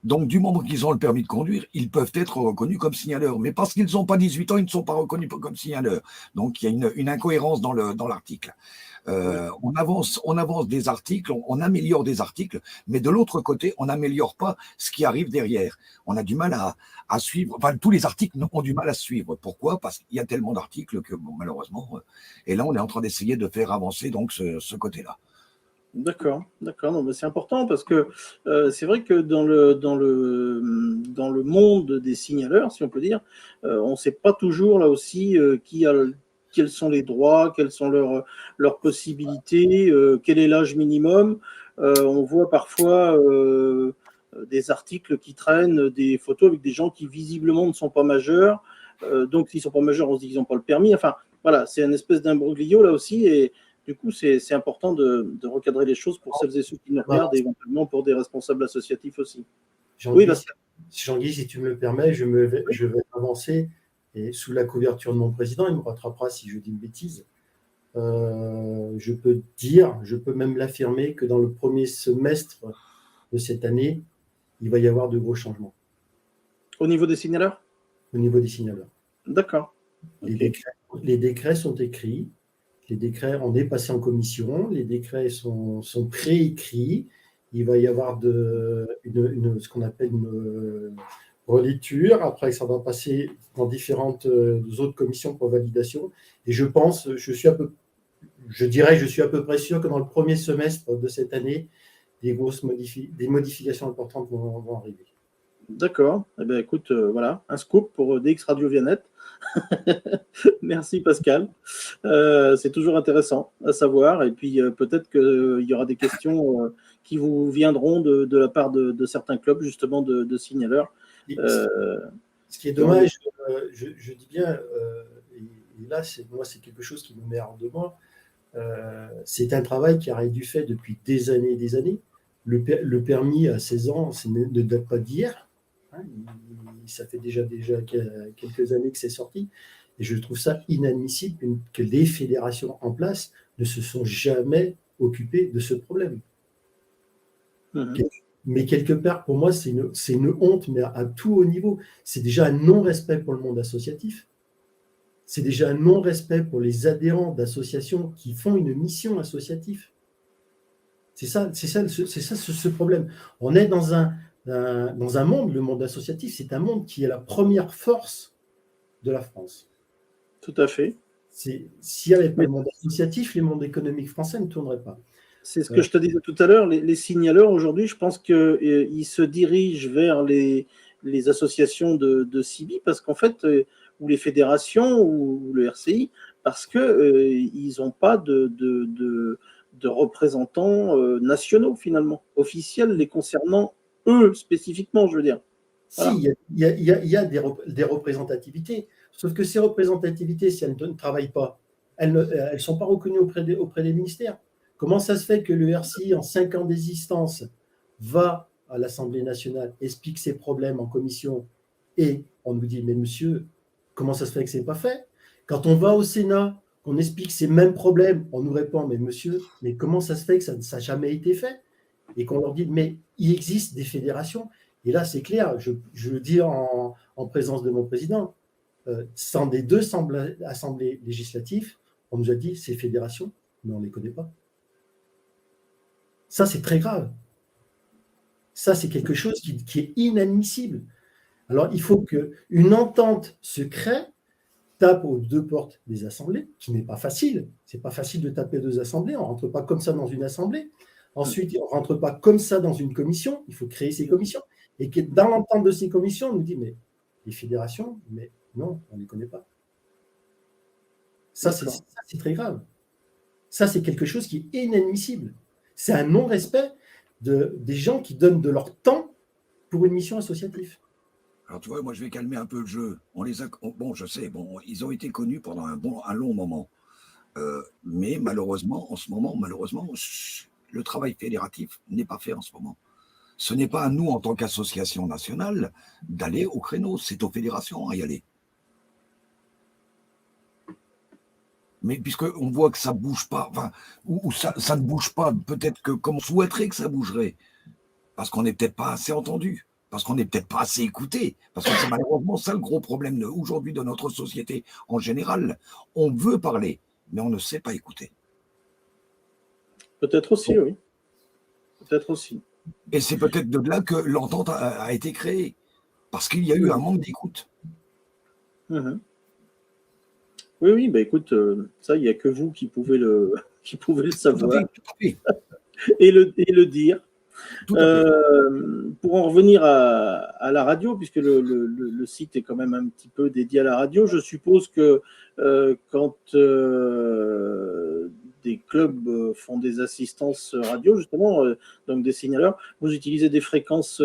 Donc, du moment qu'ils ont le permis de conduire, ils peuvent être reconnus comme signaleurs. Mais parce qu'ils n'ont pas 18 ans, ils ne sont pas reconnus comme signaleurs. Donc, il y a une incohérence dans l'article. On avance des articles, on améliore des articles, mais de l'autre côté, on n'améliore pas ce qui arrive derrière. On a du mal à suivre. Enfin, tous les articles ont du mal à suivre. Pourquoi ? Parce qu'il y a tellement d'articles que, malheureusement, et là, on est en train d'essayer de faire avancer donc ce côté-là. D'accord. Non, mais c'est important parce que c'est vrai que dans le monde des signaleurs, si on peut dire, on ne sait pas toujours là aussi quels sont les droits, quelles sont leurs possibilités, quel est l'âge minimum. On voit parfois des articles qui traînent des photos avec des gens qui visiblement ne sont pas majeurs. Donc, s'ils ne sont pas majeurs, on se dit qu'ils n'ont pas le permis. Enfin, voilà, c'est une espèce d'imbroglio là aussi, et du coup, c'est important de recadrer les choses pour celles et ceux qui nous regardent, et éventuellement pour des responsables associatifs aussi. Oui, Jean-Guy, si tu me le permets, je vais avancer, et sous la couverture de mon président, il me rattrapera si je dis une bêtise. Je peux même l'affirmer que dans le premier semestre de cette année, il va y avoir de gros changements. Au niveau des signaleurs ? Au niveau des signaleurs. D'accord. Les décrets sont écrits. Les décrets, on est passé en commission. Les décrets sont préécrits. Il va y avoir ce qu'on appelle une relecture. Après, ça va passer dans différentes autres commissions pour validation. Et je suis à peu près sûr que dans le premier semestre de cette année, des modifications importantes vont arriver. D'accord. Eh bien, écoute, voilà, un scoop pour DX Radio Vianette. Merci Pascal. C'est toujours intéressant à savoir. Et puis, peut-être qu'il y aura des questions qui vous viendront de la part de certains clubs, justement, de signaleurs. Ce qui est dommage, je dis bien, et là, c'est quelque chose qui me met hors de moi. C'est un travail qui a été fait depuis des années et des années. Le permis à 16 ans, ne date pas d'hier. Hein, ça fait déjà quelques années que c'est sorti. Et je trouve ça inadmissible que les fédérations en place ne se sont jamais occupées de ce problème. Mais quelque part, pour moi, c'est une honte, mais à tout haut niveau. C'est déjà un non-respect pour le monde associatif. C'est déjà un non-respect pour les adhérents d'associations qui font une mission associative. C'est ça ce problème. On est dans un monde, le monde associatif, c'est un monde qui est la première force de la France. Tout à fait. S'il n'y avait pas le monde associatif, le monde économique français ne tournerait pas. C'est ce que je te disais tout à l'heure, les signaleurs aujourd'hui, je pense qu'ils se dirigent vers les associations de CIBI parce qu'en fait, ou les fédérations ou le RCI, parce qu'ils n'ont pas de représentants nationaux finalement, officiels les concernant eux spécifiquement, je veux dire. Voilà. Si, il y a des représentativités, sauf que ces représentativités, si elles ne travaillent pas, elles ne sont pas reconnues auprès des ministères. Comment ça se fait que le RCI, en 5 ans d'existence, va à l'Assemblée nationale, explique ses problèmes en commission, et on nous dit, mais monsieur, comment ça se fait que ce n'est pas fait ? Quand on va au Sénat, qu'on explique ces mêmes problèmes, on nous répond, mais monsieur, mais comment ça se fait que ça n'a jamais été fait ? Et qu'on leur dit, mais il existe des fédérations. Et là, c'est clair, je le dis en présence de mon président, sans des 2 assemblées législatives, on nous a dit, ces fédérations, mais on ne les connaît pas. Ça, c'est très grave. Ça, c'est quelque chose qui est inadmissible. Alors, il faut qu'une entente se crée, tape aux 2 portes des assemblées, qui n'est pas facile. Ce n'est pas facile de taper 2 assemblées. On ne rentre pas comme ça dans une assemblée. Ensuite, on ne rentre pas comme ça dans une commission. Il faut créer ces commissions. Et que dans l'entente de ces commissions, on nous dit, mais les fédérations, mais non, on ne les connaît pas. Ça, c'est très grave. Ça, c'est quelque chose qui est inadmissible. C'est un non-respect des gens qui donnent de leur temps pour une mission associative. Alors, tu vois, moi, je vais calmer un peu le jeu. Je sais, ils ont été connus pendant un long moment. Mais malheureusement, en ce moment, le travail fédératif n'est pas fait en ce moment. Ce n'est pas à nous, en tant qu'association nationale, d'aller au créneau. C'est aux fédérations à y aller. Mais puisqu'on voit que ça ne bouge pas, ou ça ne bouge pas, peut-être que comme on souhaiterait que ça bougerait, parce qu'on n'est peut-être pas assez entendu, parce qu'on n'est peut-être pas assez écouté, parce que c'est malheureusement ça le gros problème aujourd'hui de notre société en général. On veut parler, mais on ne sait pas écouter. Peut-être aussi, oui. Peut-être aussi. Et c'est peut-être de là que l'entente a été créée, parce qu'il y a eu un manque d'écoute. Oui, bah écoute, ça, il n'y a que vous qui pouvez le savoir et le dire. Pour en revenir à la radio, puisque le site est quand même un petit peu dédié à la radio, je suppose que quand des clubs font des assistances radio, justement, donc des signaleurs, vous utilisez des fréquences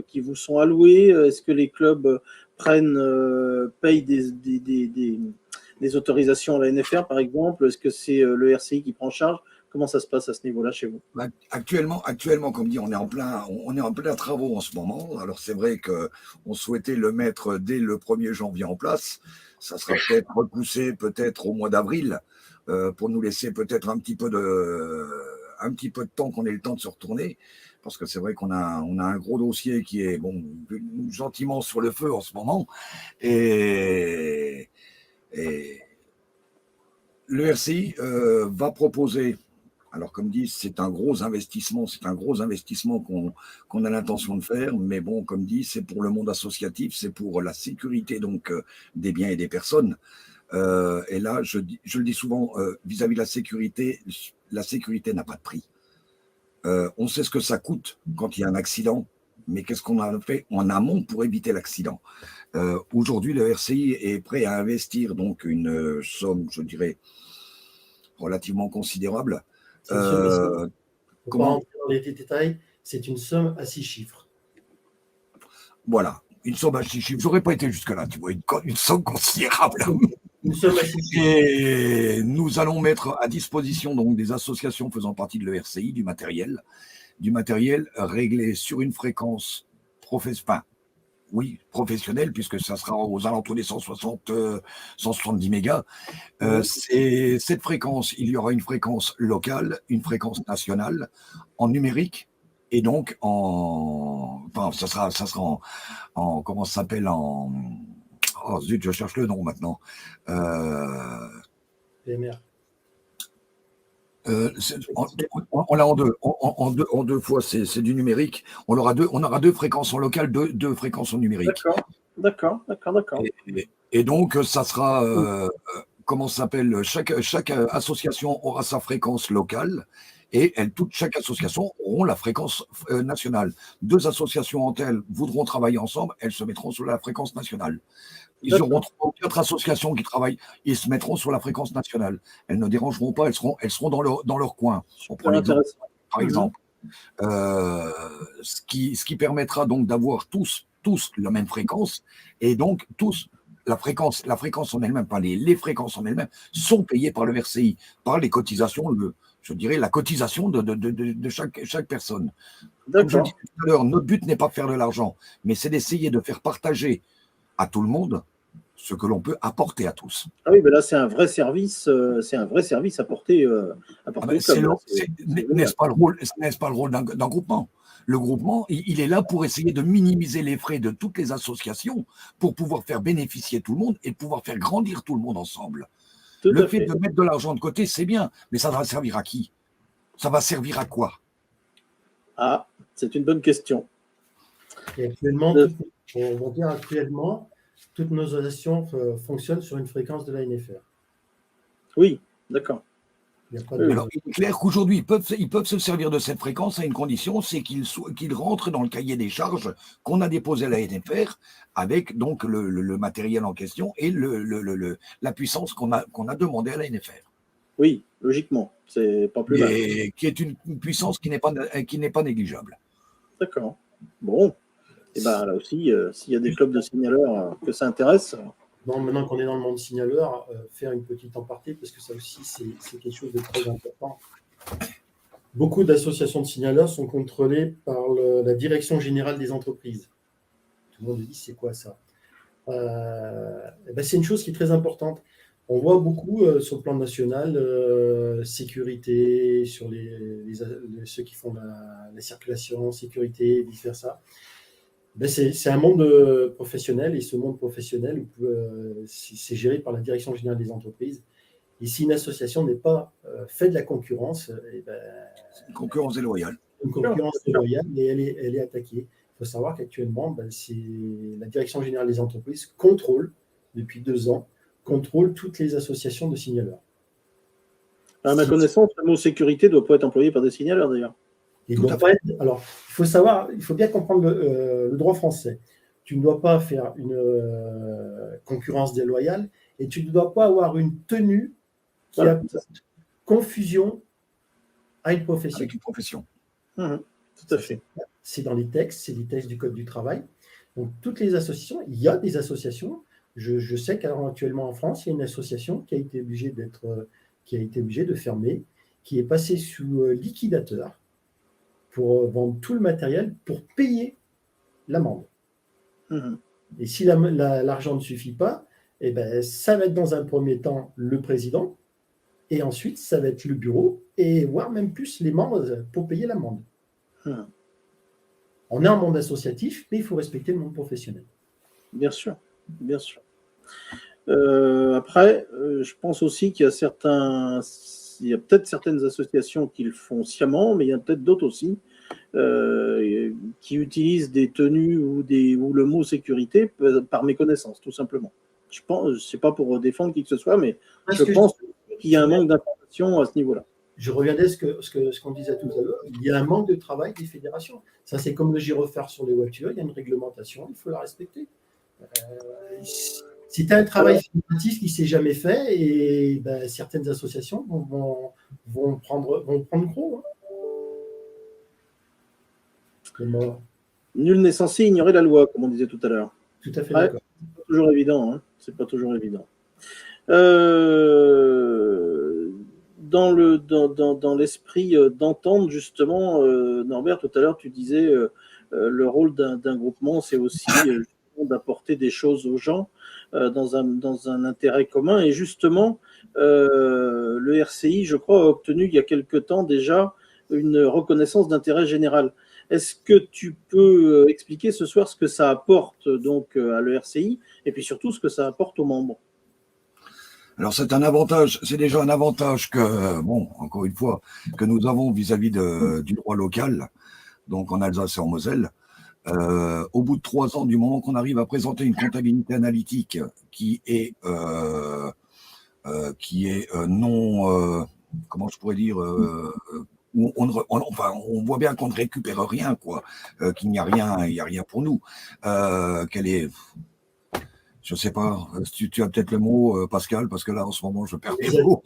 qui vous sont allouées. Est-ce que les clubs payent des autorisations à la NFR, par exemple? Est-ce que c'est le RCI qui prend en charge? Comment ça se passe à ce niveau-là chez vous? Actuellement, comme dit, on est en plein travaux en ce moment. Alors c'est vrai qu'on souhaitait le mettre dès le 1er janvier en place. Ça sera peut-être repoussé peut-être au mois d'avril pour nous laisser peut-être un petit peu de temps, qu'on ait le temps de se retourner. Parce que c'est vrai qu'on a un gros dossier qui est gentiment sur le feu en ce moment. Et le RCI va proposer. Alors, comme dit, c'est un gros investissement qu'on a l'intention de faire, mais bon, comme dit, c'est pour le monde associatif, c'est pour la sécurité donc des biens et des personnes. Et là, je le dis souvent, vis-à-vis de la sécurité n'a pas de prix. On sait ce que ça coûte quand il y a un accident, mais qu'est-ce qu'on a fait en amont pour éviter l'accident? Aujourd'hui, le RCI est prêt à investir donc une somme, je dirais, relativement considérable. C'est une somme assez... Faut pas Comment? rentrer dans les détails, c'est une somme à 6 chiffres. Voilà, une somme à 6 chiffres. J'aurais pas été jusque-là, tu vois, une somme considérable. Une somme à 6 chiffres. Et nous allons mettre à disposition donc des associations faisant partie de l'ERCI du matériel réglé sur une fréquence professionnelle, puisque ça sera aux alentours des 170 mégas. C'est cette fréquence, il y aura une fréquence locale, une fréquence nationale, en numérique, et donc ça sera en comment ça s'appelle, oh zut, je cherche le nom maintenant. PMR. On l'a en deux fois, c'est du numérique. On aura deux fréquences en local, deux fréquences en numérique. D'accord. Et donc, ça sera, comment ça s'appelle, chaque association aura sa fréquence locale et chaque association aura la fréquence nationale. Deux associations entre elles voudront travailler ensemble, elles se mettront sur la fréquence nationale. Ils auront 3 ou 4 associations qui travaillent, ils se mettront sur la fréquence nationale. Elles ne dérangeront pas, elles seront dans leur coin. On prend l'exemple, par exemple. Ce qui permettra donc d'avoir tous la même fréquence, et donc tous la fréquence en elle-même, pas les fréquences en elles-mêmes sont payées par le RCI, par les cotisations, je dirais la cotisation de chaque personne. Comme je le disais tout à l'heure, notre but n'est pas de faire de l'argent, mais c'est d'essayer de faire partager à tout le monde ce que l'on peut apporter à tous. Ah oui, mais là, c'est un vrai service apporté. N'est-ce pas le rôle d'un groupement? Le groupement, il est là pour essayer de minimiser les frais de toutes les associations pour pouvoir faire bénéficier tout le monde et pouvoir faire grandir tout le monde ensemble. Le fait de mettre de l'argent de côté, c'est bien, mais ça va servir à qui? Ça va servir à quoi? Ah, c'est une bonne question. Et actuellement, on va dire actuellement, toutes nos associations fonctionnent sur une fréquence de la NFR. Oui, d'accord. Alors, il est clair qu'aujourd'hui, ils peuvent se servir de cette fréquence à une condition, c'est qu'ils rentrent dans le cahier des charges qu'on a déposé à la NFR avec donc le matériel en question et la puissance qu'on a demandé à la NFR. Oui, logiquement, c'est pas plus mal. Et qui est une puissance qui n'est pas négligeable. D'accord. Bon. Et bien là aussi, s'il y a des clubs de signaleurs que ça intéresse. Non, maintenant qu'on est dans le monde signaleur, faire une petite aparté, parce que ça aussi, c'est quelque chose de très important. Beaucoup d'associations de signaleurs sont contrôlées par la Direction générale des entreprises. Tout le monde dit, c'est quoi ça? C'est une chose qui est très importante. On voit beaucoup sur le plan national, sécurité, sur ceux qui font la circulation, sécurité, vice-versa. C'est un monde professionnel, et ce monde professionnel, c'est géré par la Direction générale des entreprises. Et si une association n'est pas fait de la concurrence, c'est une concurrence déloyale. Une concurrence déloyale, et elle est attaquée. Il faut savoir qu'actuellement, c'est la Direction générale des entreprises contrôle, depuis 2 ans, contrôle toutes les associations de signaleurs. À ma connaissance, le mot sécurité ne doit pas être employé par des signaleurs, d'ailleurs. Alors, il faut bien comprendre le droit français. Tu ne dois pas faire une concurrence déloyale et tu ne dois pas avoir une tenue qui a confusion à une profession. Avec une profession. Tout à fait. C'est dans les textes, c'est les textes du Code du travail. Donc, toutes les associations, il y a des associations Je sais qu'actuellement en France, il y a une association qui a été obligée de fermer, qui est passée sous liquidateur pour vendre tout le matériel pour payer l'amende. Et si l'argent ne suffit pas, eh ben, ça va être dans un premier temps le président, et ensuite ça va être le bureau, et voire même plus les membres pour payer l'amende. On est en monde associatif, mais il faut respecter le monde professionnel. Bien sûr, bien sûr. Après, je pense aussi qu'il y a peut-être certaines associations qui le font sciemment, mais il y a peut-être d'autres aussi qui utilisent des tenues ou le mot sécurité par méconnaissance, tout simplement. Je pense, c'est pas pour défendre qui que ce soit, mais je pense qu'il y a un manque d'information à ce niveau-là. Je reviendrai à ce qu'on disait tout à l'heure. Il y a un manque de travail des fédérations. Ça, c'est comme le gyrophare sur les voitures. Il y a une réglementation, il faut la respecter. Si tu as un travail fédératif qui ne s'est jamais fait, et ben, certaines associations vont prendre gros. Nul n'est censé ignorer la loi, comme on disait tout à l'heure. Tout à fait d'accord. C'est pas toujours évident. Hein. C'est pas toujours évident. Dans l'esprit d'entendre, justement, Norbert, tout à l'heure, tu disais le rôle d'un groupement, c'est aussi d'apporter des choses aux gens dans un intérêt commun. Et justement, le RCI, je crois, a obtenu il y a quelque temps déjà une reconnaissance d'intérêt général. Est-ce que tu peux expliquer ce soir ce que ça apporte donc à l'ERCI et puis surtout ce que ça apporte aux membres? Alors c'est un avantage, c'est déjà un avantage que, bon, encore une fois, que nous avons vis-à-vis du droit local, donc en Alsace et en Moselle. Au bout de 3 ans, du moment qu'on arrive à présenter une comptabilité analytique qui est non, comment je pourrais dire, on voit bien qu'on ne récupère rien, quoi, qu'il n'y a rien, il n'y a rien pour nous, qu'elle est. Je sais pas, tu as peut-être le mot, Pascal, parce que là, en ce moment, je perds mes mots.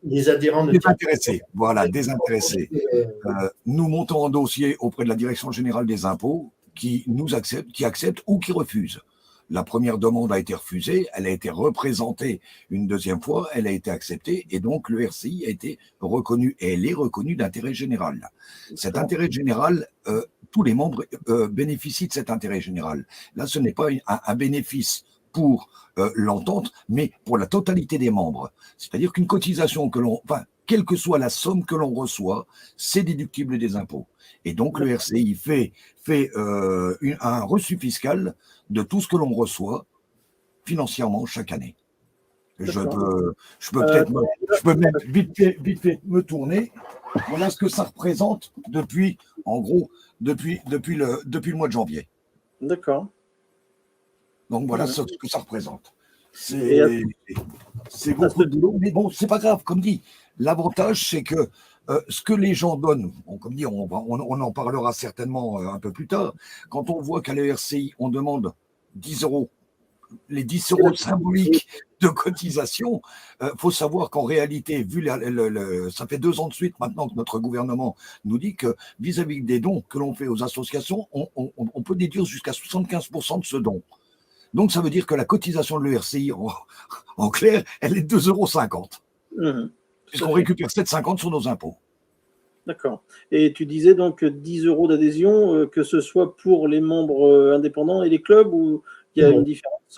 Les adhérents désintéressés, voilà, désintéressés. Nous montons en dossier auprès de la Direction générale des impôts qui accepte ou qui refuse. La première demande a été refusée, elle a été représentée une deuxième fois, elle a été acceptée, et donc le RCI a été reconnu, et elle est reconnue d'intérêt général. Cet intérêt général, tous les membres bénéficient de cet intérêt général. Là, ce n'est pas un bénéfice pour l'entente, mais pour la totalité des membres. C'est-à-dire qu'une cotisation quelle que soit la somme que l'on reçoit, c'est déductible des impôts. Et donc le RCI fait un reçu fiscal de tout ce que l'on reçoit financièrement chaque année. Je peux même vite fait me tourner. Voilà ce que ça représente depuis le mois de janvier. D'accord. Donc voilà ce que ça représente. C'est beaucoup de boulot, mais bon, c'est pas grave. Comme dit, l'avantage, c'est que ce que les gens donnent, comme dit, on en parlera certainement un peu plus tard, quand on voit qu'à l'ERCI, on demande 10 €, les 10 € symboliques de cotisation, faut savoir qu'en réalité, vu ça fait 2 ans de suite maintenant que notre gouvernement nous dit que vis-à-vis des dons que l'on fait aux associations, on peut déduire jusqu'à 75% de ce don. Donc, ça veut dire que la cotisation de l'ERCI, en clair, elle est de 2,50 €. Puisqu'on récupère 7,50 € sur nos impôts. D'accord. Et tu disais donc 10 € d'adhésion, que ce soit pour les membres indépendants et les clubs, ou il y a une différence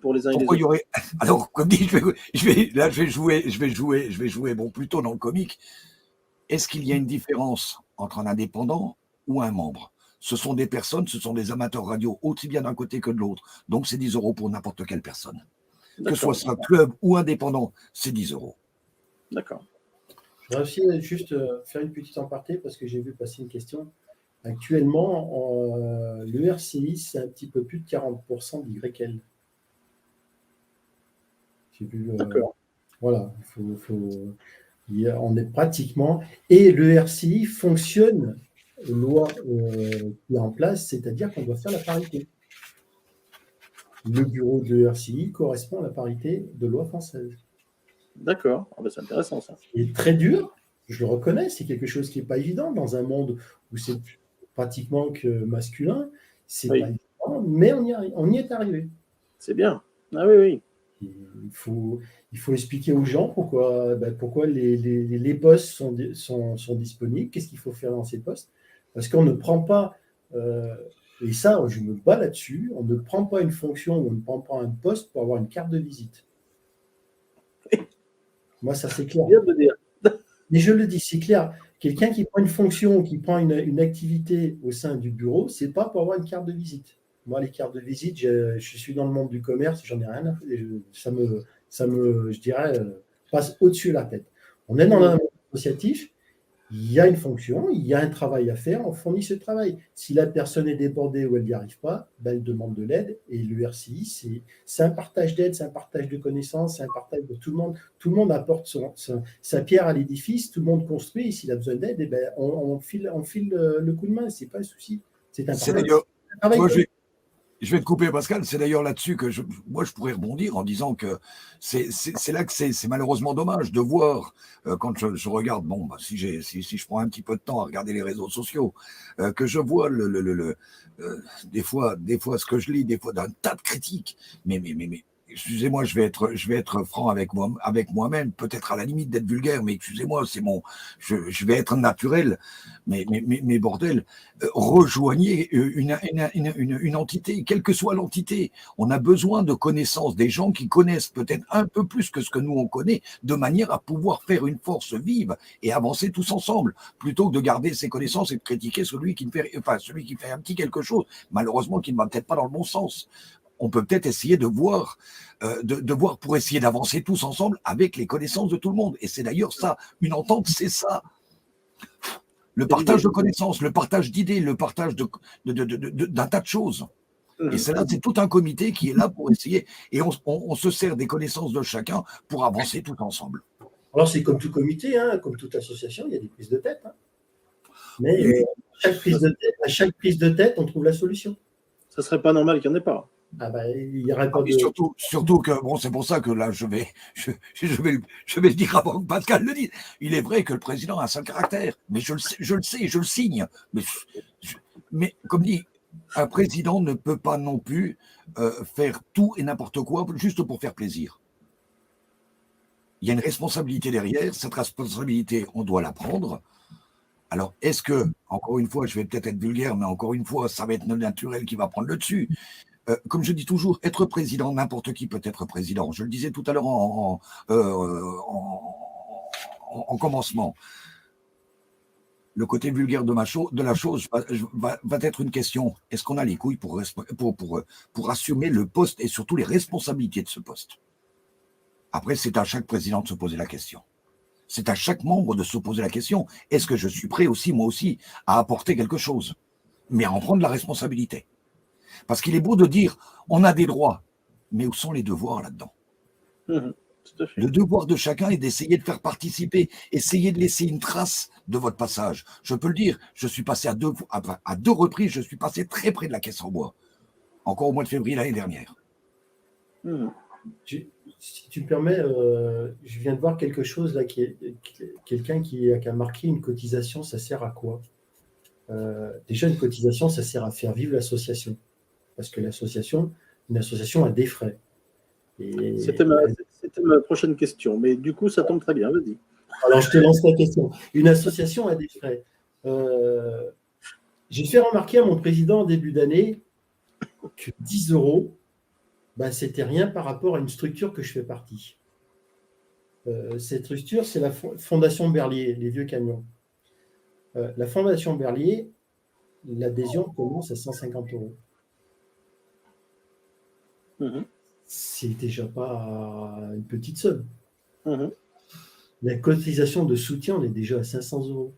pour les uns et les autres? Alors, comme dit, je vais jouer plutôt dans le comique. Est-ce qu'il y a une différence entre un indépendant ou un membre? Ce sont des personnes, ce sont des amateurs radio, aussi bien d'un côté que de l'autre. Donc, c'est 10 € pour n'importe quelle personne. Que ce soit un club ou indépendant, c'est 10 €. D'accord. Je voudrais aussi juste faire une petite aparté parce que j'ai vu passer une question. Actuellement, le RCI, c'est un petit peu plus de 40% de YL. J'ai vu. Voilà, on est pratiquement. Et le RCI fonctionne, loi qui est en place, c'est-à-dire qu'on doit faire la parité. Le bureau de l'ERCI correspond à la parité de loi française. D'accord, c'est intéressant ça. C'est très dur, je le reconnais, c'est quelque chose qui n'est pas évident dans un monde où c'est pratiquement que masculin, c'est pas évident, mais on y est arrivé. C'est bien, Ah oui, oui. Et il faut expliquer aux gens pourquoi les postes sont disponibles, qu'est-ce qu'il faut faire dans ces postes. Parce qu'on ne prend pas, et ça, je me bats là-dessus, on ne prend pas une fonction ou on ne prend pas un poste pour avoir une carte de visite. Moi, ça, c'est clair. Bien de le dire. Mais je le dis, c'est clair. Quelqu'un qui prend une fonction, qui prend une activité au sein du bureau, c'est pas pour avoir une carte de visite. Moi, les cartes de visite, je suis dans le monde du commerce, j'en ai rien à faire. Je dirais, passe au-dessus de la tête. On est dans un monde associatif, il y a une fonction, il y a un travail à faire, on fournit ce travail. Si la personne est débordée ou elle n'y arrive pas, ben, elle demande de l'aide. Et le RCI, c'est un partage d'aide, c'est un partage de connaissances, c'est un partage de tout le monde. Tout le monde apporte sa pierre à l'édifice, tout le monde construit. Et s'il a besoin d'aide, eh ben, on file le coup de main, ce n'est pas un souci. C'est un C'est partage. d'ailleurs, Un travail moi, commun. je vais te couper, Pascal. C'est d'ailleurs là-dessus que je pourrais rebondir en disant que c'est là que c'est malheureusement dommage de voir, quand je regarde, bon, bah, si je prends un petit peu de temps à regarder les réseaux sociaux, que je vois des fois ce que je lis, des fois d'un tas de critiques, mais excusez-moi, je vais être franc avec moi-même, peut-être à la limite d'être vulgaire, mais excusez-moi, je vais être naturel, mais bordel, rejoignez une entité, quelle que soit l'entité. On a besoin de connaissances, des gens qui connaissent peut-être un peu plus que ce que nous on connaît, de manière à pouvoir faire une force vive et avancer tous ensemble, plutôt que de garder ses connaissances et de critiquer celui qui fait un petit quelque chose, malheureusement qui ne va peut-être pas dans le bon sens. On peut peut-être essayer de voir pour essayer d'avancer tous ensemble avec les connaissances de tout le monde. Et c'est d'ailleurs ça, une entente, c'est ça. Le partage de connaissances, le partage d'idées, le partage d'un tas de choses. Et c'est tout un comité qui est là pour essayer, et on se sert des connaissances de chacun pour avancer tout ensemble. Alors, c'est comme tout comité, hein, comme toute association, il y a des prises de tête. Hein. Mais à chaque prise de tête, on trouve la solution. Ça serait pas normal qu'il n'y en ait pas. Ah bah, il n'y aurait pas de... Surtout que, bon, c'est pour ça que là, je vais le dire avant que Pascal le dise. Il est vrai que le président a un seul caractère, mais je le sais, je le signe. Mais comme dit, un président ne peut pas non plus faire tout et n'importe quoi juste pour faire plaisir. Il y a une responsabilité derrière. Cette responsabilité, on doit la prendre. Alors, est-ce que, encore une fois, je vais peut-être être vulgaire, mais encore une fois, ça va être le naturel qui va prendre le dessus. Comme je dis toujours, être président, n'importe qui peut être président. Je le disais tout à l'heure en commencement. Le côté vulgaire de la chose va être une question. Est-ce qu'on a les couilles pour assumer le poste et surtout les responsabilités de ce poste? Après, c'est à chaque président de se poser la question. C'est à chaque membre de se poser la question. Est-ce que je suis prêt aussi, moi aussi, à apporter quelque chose, mais à en prendre la responsabilité? Parce qu'il est beau de dire, on a des droits, mais où sont les devoirs là-dedans? Le devoir de chacun est d'essayer de faire participer, essayer de laisser une trace de votre passage. Je peux le dire, je suis passé à deux reprises, je suis passé très près de la caisse en bois, encore au mois de février l'année dernière. Si tu me permets, je viens de voir quelque chose là, quelqu'un qui a marqué une cotisation, ça sert à quoi? Déjà, une cotisation, ça sert à faire vivre l'association. Parce que une association a des frais. C'était ma prochaine question, mais du coup, ça tombe très bien, vas-y. Alors, je te lance la question. Une association a des frais. J'ai fait remarquer à mon président en début d'année que 10 €, ben, c'était rien par rapport à une structure que je fais partie. Cette structure, c'est la Fondation Berlier, les vieux camions. La Fondation Berlier, l'adhésion commence à 150 €. C'est déjà pas une petite somme. La cotisation de soutien, on est déjà à 500 €.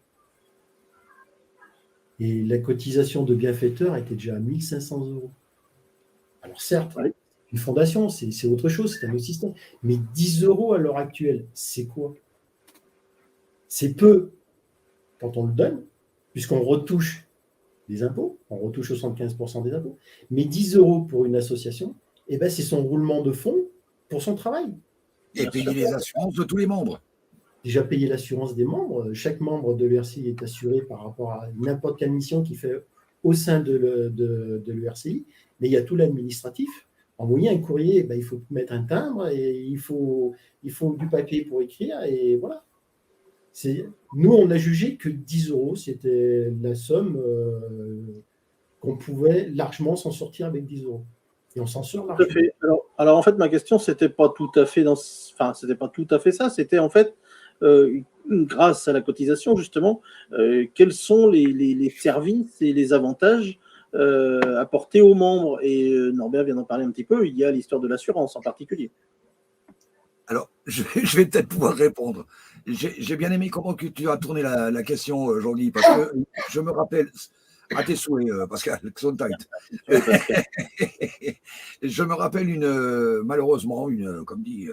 Et la cotisation de bienfaiteur était déjà à 1500 €. Alors certes, une fondation, c'est autre chose, c'est un autre système. Mais 10 € à l'heure actuelle, c'est quoi? C'est peu quand on le donne, puisqu'on retouche des impôts, on retouche 75% des impôts. Mais 10 € pour une association, eh ben, c'est son roulement de fonds pour son travail. Et payer les assurances de tous les membres. Déjà payer l'assurance des membres. Chaque membre de l'ERCI est assuré par rapport à n'importe quelle mission qu'il fait au sein de l'ERCI. Mais il y a tout l'administratif. Envoyer un courrier, il faut mettre un timbre et il faut du papier pour écrire et voilà. Nous, on a jugé que 10 euros, c'était la somme qu'on pouvait largement s'en sortir avec 10 euros. Et on s'en sort Tout à largement. fait. Alors, en fait, ma question, c'était pas tout à fait c'était pas tout à fait ça. C'était en fait, grâce à la cotisation, justement, quels sont les services et les avantages apportés aux membres. Et Norbert vient d'en parler un petit peu. Il y a l'histoire de l'assurance en particulier. Alors, je vais peut-être pouvoir répondre. J'ai bien aimé comment tu as tourné la question, Jean-Guy, parce que je me rappelle, à tes souhaits, Pascal, Gesundheit. Je me rappelle malheureusement, comme dit,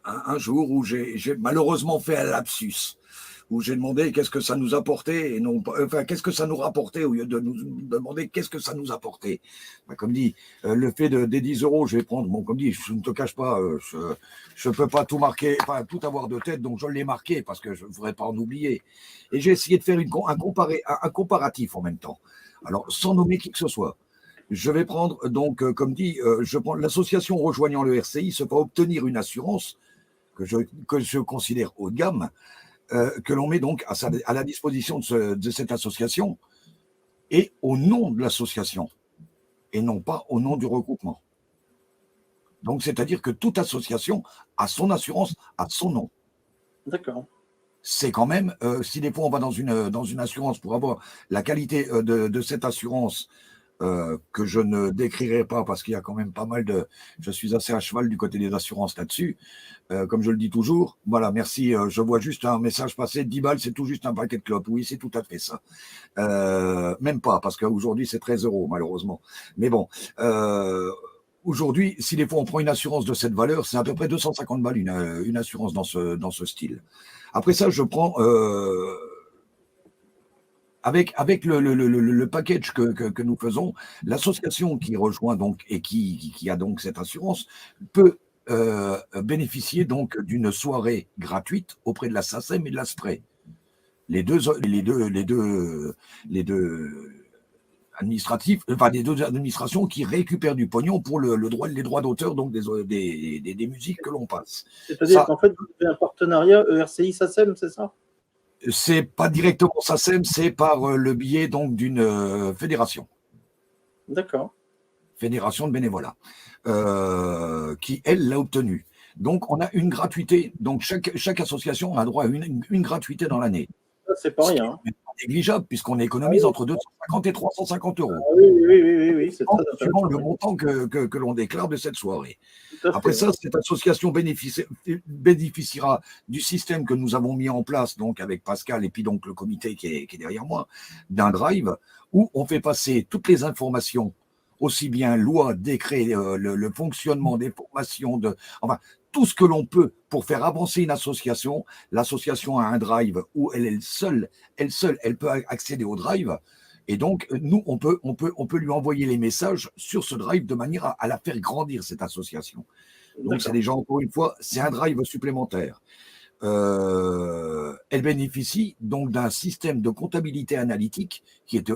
un jour où j'ai malheureusement fait un lapsus, où j'ai demandé qu'est-ce que ça nous apportait, et non pas, enfin, qu'est-ce que ça nous rapportait, au lieu de nous demander qu'est-ce que ça nous apportait. Comme dit, le fait des 10 euros, je vais prendre, bon, comme dit, je ne te cache pas, je ne peux pas tout marquer, enfin, tout avoir de tête, donc je l'ai marqué parce que je ne voudrais pas en oublier. Et j'ai essayé de faire un comparatif en même temps. Alors, sans nommer qui que ce soit. Je vais prendre, donc, comme dit, je prends l'association rejoignant le RCI se va obtenir une assurance que je considère haut de gamme, que l'on met donc à la disposition de cette association et au nom de l'association, et non pas au nom du regroupement. Donc, c'est-à-dire que toute association a son assurance à son nom. D'accord. C'est quand même, si des fois on va dans une assurance pour avoir la qualité de cette assurance, que je ne décrirai pas parce qu'il y a quand même pas mal de... Je suis assez à cheval du côté des assurances là-dessus. Comme je le dis toujours, voilà, merci. Je vois juste un message passer, 10 balles, c'est tout juste un paquet de clopes. Oui, c'est tout à fait ça. Même pas, parce qu'aujourd'hui, c'est 13 euros, malheureusement. Mais bon, aujourd'hui, si des fois on prend une assurance de cette valeur, c'est à peu près 250 balles une assurance dans ce style. Après ça, je prends... Avec le package que nous faisons, l'association qui rejoint donc et qui a donc cette assurance peut bénéficier donc d'une soirée gratuite auprès de la SACEM et de la SPRE. Les deux administratifs, enfin les deux administrations qui récupèrent du pognon pour les droits d'auteur donc des musiques que l'on passe. C'est-à-dire qu'en fait, vous avez un partenariat ERCI-SACEM, c'est ça? C'est pas directement SACEM, c'est par le biais donc d'une fédération. D'accord. Fédération de bénévolat, qui, elle, l'a obtenue. Donc, on a une gratuité. Donc, chaque association a droit à une gratuité dans l'année. C'est pas rien. C'est pas négligeable, puisqu'on économise entre 250 et 350 euros. Oui, c'est très suivant le montant que l'on déclare de cette soirée. Après ça, cette association bénéficiera du système que nous avons mis en place, donc avec Pascal et puis donc le comité qui est derrière moi, d'un drive où on fait passer toutes les informations, aussi bien loi, décret, le fonctionnement des formations, enfin, tout ce que l'on peut pour faire avancer une association. L'association a un drive où elle seule, elle peut accéder au drive. Et donc, nous, on peut lui envoyer les messages sur ce drive de manière à la faire grandir, cette association. Donc, c'est déjà, encore une fois, c'est un drive supplémentaire. Elle bénéficie donc d'un système de comptabilité analytique qui est,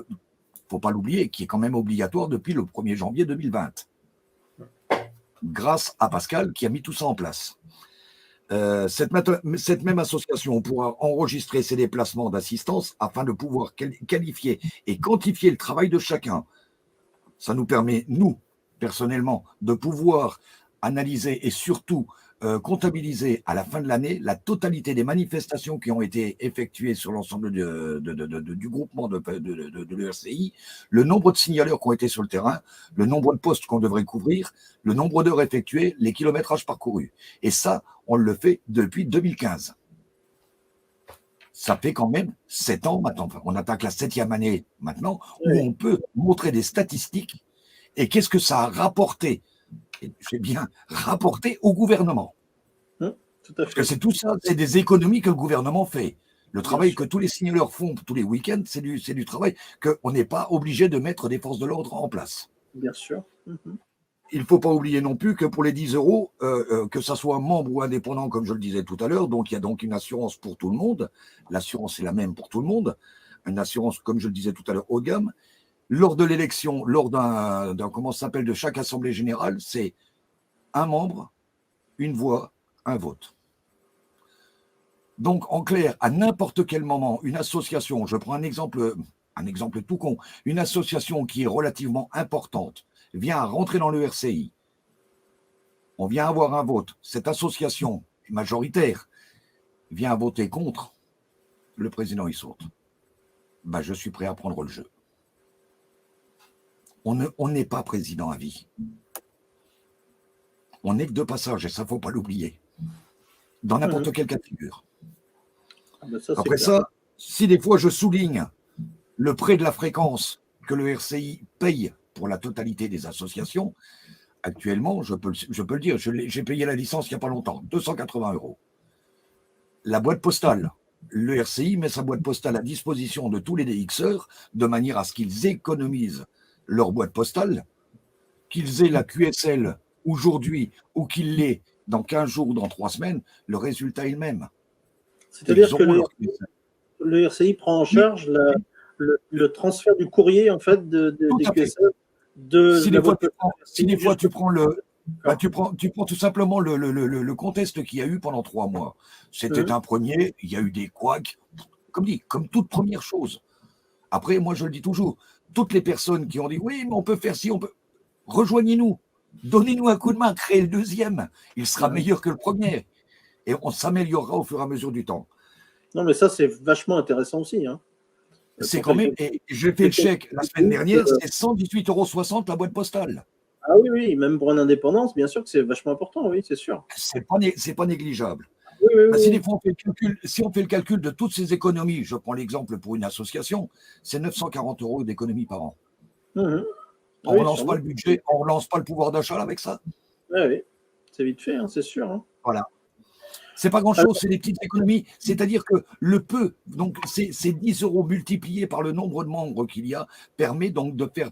faut pas l'oublier, qui est quand même obligatoire depuis le 1er janvier 2020. Grâce à Pascal qui a mis tout ça en place. Cette même association pourra enregistrer ses déplacements d'assistance afin de pouvoir qualifier et quantifier le travail de chacun. Ça nous permet, nous, personnellement, de pouvoir analyser et surtout comptabiliser à la fin de l'année la totalité des manifestations qui ont été effectuées sur l'ensemble du groupement de l'ERCI, le nombre de signaleurs qui ont été sur le terrain, le nombre de postes qu'on devrait couvrir, le nombre d'heures effectuées, les kilométrages parcourus. Et ça, on le fait depuis 2015. Ça fait quand même 7 ans maintenant. Enfin, on attaque la 7e année maintenant, où on peut montrer des statistiques et qu'est-ce que ça a rapporté. C'est bien rapporté au gouvernement. Tout à fait. Parce que c'est tout ça, c'est des économies que le gouvernement fait. Le travail que tous les signaleurs font tous les week-ends, c'est du travail qu'on n'est pas obligé de mettre des forces de l'ordre en place. Bien sûr. Il ne faut pas oublier non plus que pour les 10 euros, que ça soit membre ou indépendant, comme je le disais tout à l'heure, donc il y a donc une assurance pour tout le monde. L'assurance est la même pour tout le monde. Une assurance, comme je le disais tout à l'heure, haut de gamme. lors de l'élection, lors comment ça s'appelle, de chaque assemblée générale, c'est un membre, une voix, un vote. Donc, en clair, à n'importe quel moment, une association, je prends un exemple tout con, une association qui est relativement importante vient à rentrer dans le RCI, on vient avoir un vote, cette association majoritaire vient à voter contre, le président il saute. Ben, je suis prêt à prendre le jeu. On n'est pas président à vie. On n'est que de passage, et ça, il ne faut pas l'oublier. Dans n'importe quel cas de figure. Après ça, si des fois je souligne le prêt de la fréquence que le RCI paye pour la totalité des associations, actuellement, je peux le dire, j'ai payé la licence il n'y a pas longtemps, 280 €. La boîte postale, le RCI met sa boîte postale à disposition de tous les DXeurs de manière à ce qu'ils économisent leur boîte postale, qu'ils aient la QSL aujourd'hui ou qu'ils l'aient dans 15 jours ou dans 3 semaines, le résultat est le même. C'est-à-dire que le RCI prend en charge le transfert du courrier en fait des QSL si des fois tu prends tu prends tout simplement le contest qu'il y a eu pendant 3 mois. C'était un premier, il y a eu des couacs, comme toute première chose. Après, moi je le dis toujours, toutes les personnes qui ont dit oui, mais on peut faire ci, on peut. Rejoignez-nous, donnez-nous un coup de main, créez le deuxième, il sera meilleur que le premier. Et on s'améliorera au fur et à mesure du temps. Non, mais ça, c'est vachement intéressant aussi. Hein. C'est quand même, et j'ai fait le chèque la semaine dernière, c'est 118,60 € la boîte postale. Ah oui, même pour une indépendance, bien sûr que c'est vachement important, oui, c'est sûr. C'est pas négligeable. Oui. Si on fait le calcul de toutes ces économies, je prends l'exemple pour une association, c'est 940 € d'économie par an. On ne relance pas le budget, on ne relance pas le pouvoir d'achat avec ça. Oui, c'est vite fait, hein, c'est sûr. Hein. Voilà. C'est pas grand-chose, c'est des petites économies. C'est-à-dire que le peu, donc ces 10 € multipliés par le nombre de membres qu'il y a, permet donc de faire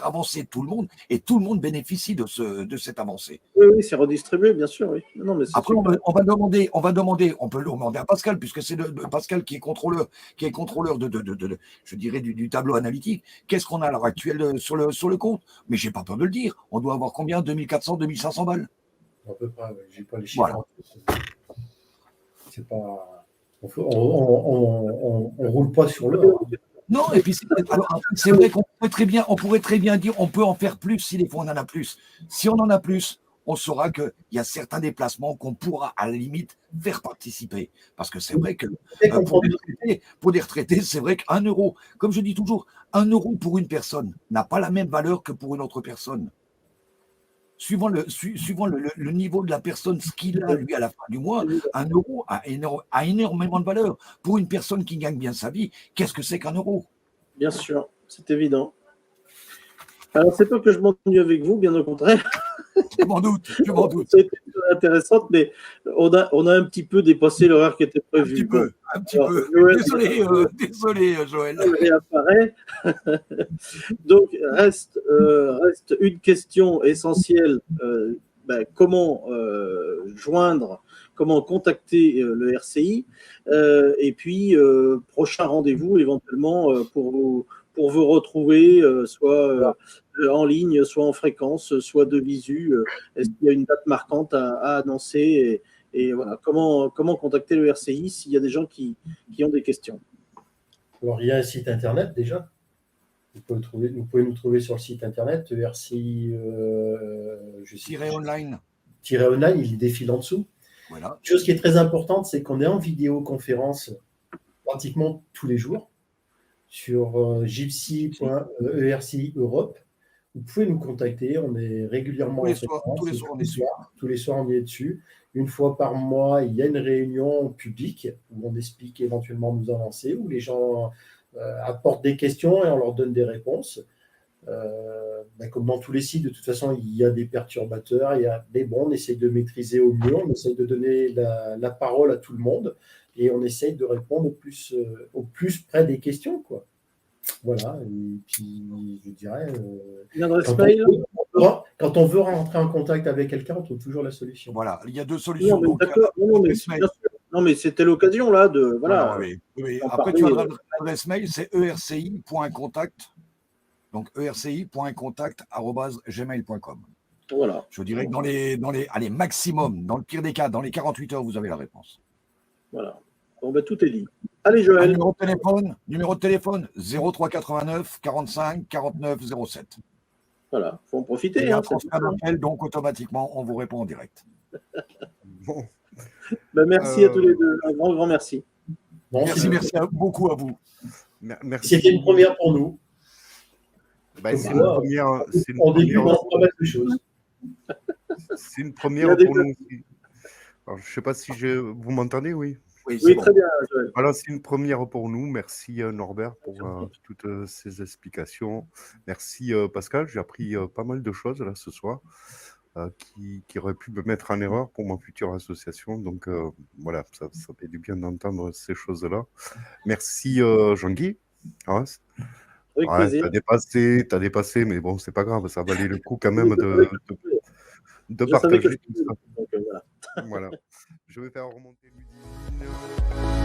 avancer tout le monde, et tout le monde bénéficie de cette avancée. Oui, c'est redistribué, bien sûr. Oui. Non, mais après, on va demander, on peut le demander à Pascal, puisque c'est Pascal qui est contrôleur je dirais, du tableau analytique. Qu'est-ce qu'on a à l'heure actuelle sur le compte? Mais j'ai pas peur de le dire. On doit avoir combien? 2400, 2500 balles? À peu près, ouais. J'ai pas les chiffres. Voilà. C'est pas. On roule pas sur l'or. Non, et puis c'est vrai qu'on pourrait très bien dire on peut en faire plus si des fois on en a plus. Si on en a plus, on saura qu'il y a certains déplacements qu'on pourra à la limite faire participer. Parce que c'est vrai que pour des retraités, c'est vrai qu'1 €, comme je dis toujours, 1 € pour une personne n'a pas la même valeur que pour une autre personne. Suivant le niveau de la personne, ce qu'il a, lui, à la fin du mois, 1 € a énormément de valeur. Pour une personne qui gagne bien sa vie, qu'est-ce que c'est qu'1 €? Bien sûr, c'est évident. Alors, c'est pas que je m'ennuie avec vous, bien au contraire. Je m'en doute. C'était intéressant, mais on a un petit peu dépassé l'horaire qui était prévu. Un petit peu. Désolé, Joël. Il apparaît. Donc, reste une question essentielle. Comment joindre, comment contacter le RCI, et puis prochain rendez-vous éventuellement pour vous retrouver, soit en ligne, soit en fréquence, soit de visu. Est-ce qu'il y a une date marquante à annoncer, et voilà, comment contacter le RCI s'il y a des gens qui ont des questions? Alors, il y a un site internet déjà. Vous pouvez nous trouver sur le site internet, RCI online. Online, il défile en dessous. Voilà. Une chose qui est très importante, c'est qu'on est en vidéoconférence pratiquement tous les jours sur gypsy.erci Europe. Vous pouvez nous contacter, on est régulièrement tous les soirs, on est dessus. Tous les soirs, on est dessus. Une fois par mois, il y a une réunion publique où on explique éventuellement nos avancées, où les gens apportent des questions et on leur donne des réponses. Comme dans tous les sites, de toute façon, il y a des perturbateurs, mais bon, on essaye de maîtriser au mieux, on essaye de donner la parole à tout le monde et on essaye de répondre au plus près des questions, quoi. Voilà, et puis je dirais, quand on veut rentrer en contact avec quelqu'un, on trouve toujours la solution. Voilà, il y a 2 solutions. Non, mais c'était l'occasion là de. Voilà. Oui. Après, tu as l'adresse mail, c'est erci.contact Donc erci.contact@gmail.com. Voilà. Je dirais que allez, maximum, dans le pire des cas, dans les 48 heures, vous avez la réponse. Voilà. Bon, ben, tout est dit. Allez, Joël. Numéro de téléphone 0389 45 49 07. Voilà, faut en Il profiter. y a Hein, un transfert d'appel, donc automatiquement, on vous répond en direct. Bon. Ben, merci à tous les deux. Un grand merci. Bon, Merci beaucoup à vous. Merci. c'était une première pour nous. Bah, Donc, c'est voilà, une première, on débute dans pas mal de choses. c'est une Il y première a des pour nous aussi. Alors, je sais pas si vous m'entendez, oui. Oui, Oui, bon. très bien, Joël. Voilà, c'est une première pour nous. Merci Norbert pour toutes ces explications. Merci Pascal, j'ai appris pas mal de choses là ce soir qui auraient pu me mettre en erreur pour ma future association. Donc voilà, ça fait du bien d'entendre ces choses-là. Merci Jean-Guy. Ah, Avec ouais, plaisir. t'as dépassé, mais bon, c'est pas grave, ça valait le coup quand même de Je savais que partager tout ça. donc, voilà. Voilà. Je vais faire remonter Ludivine.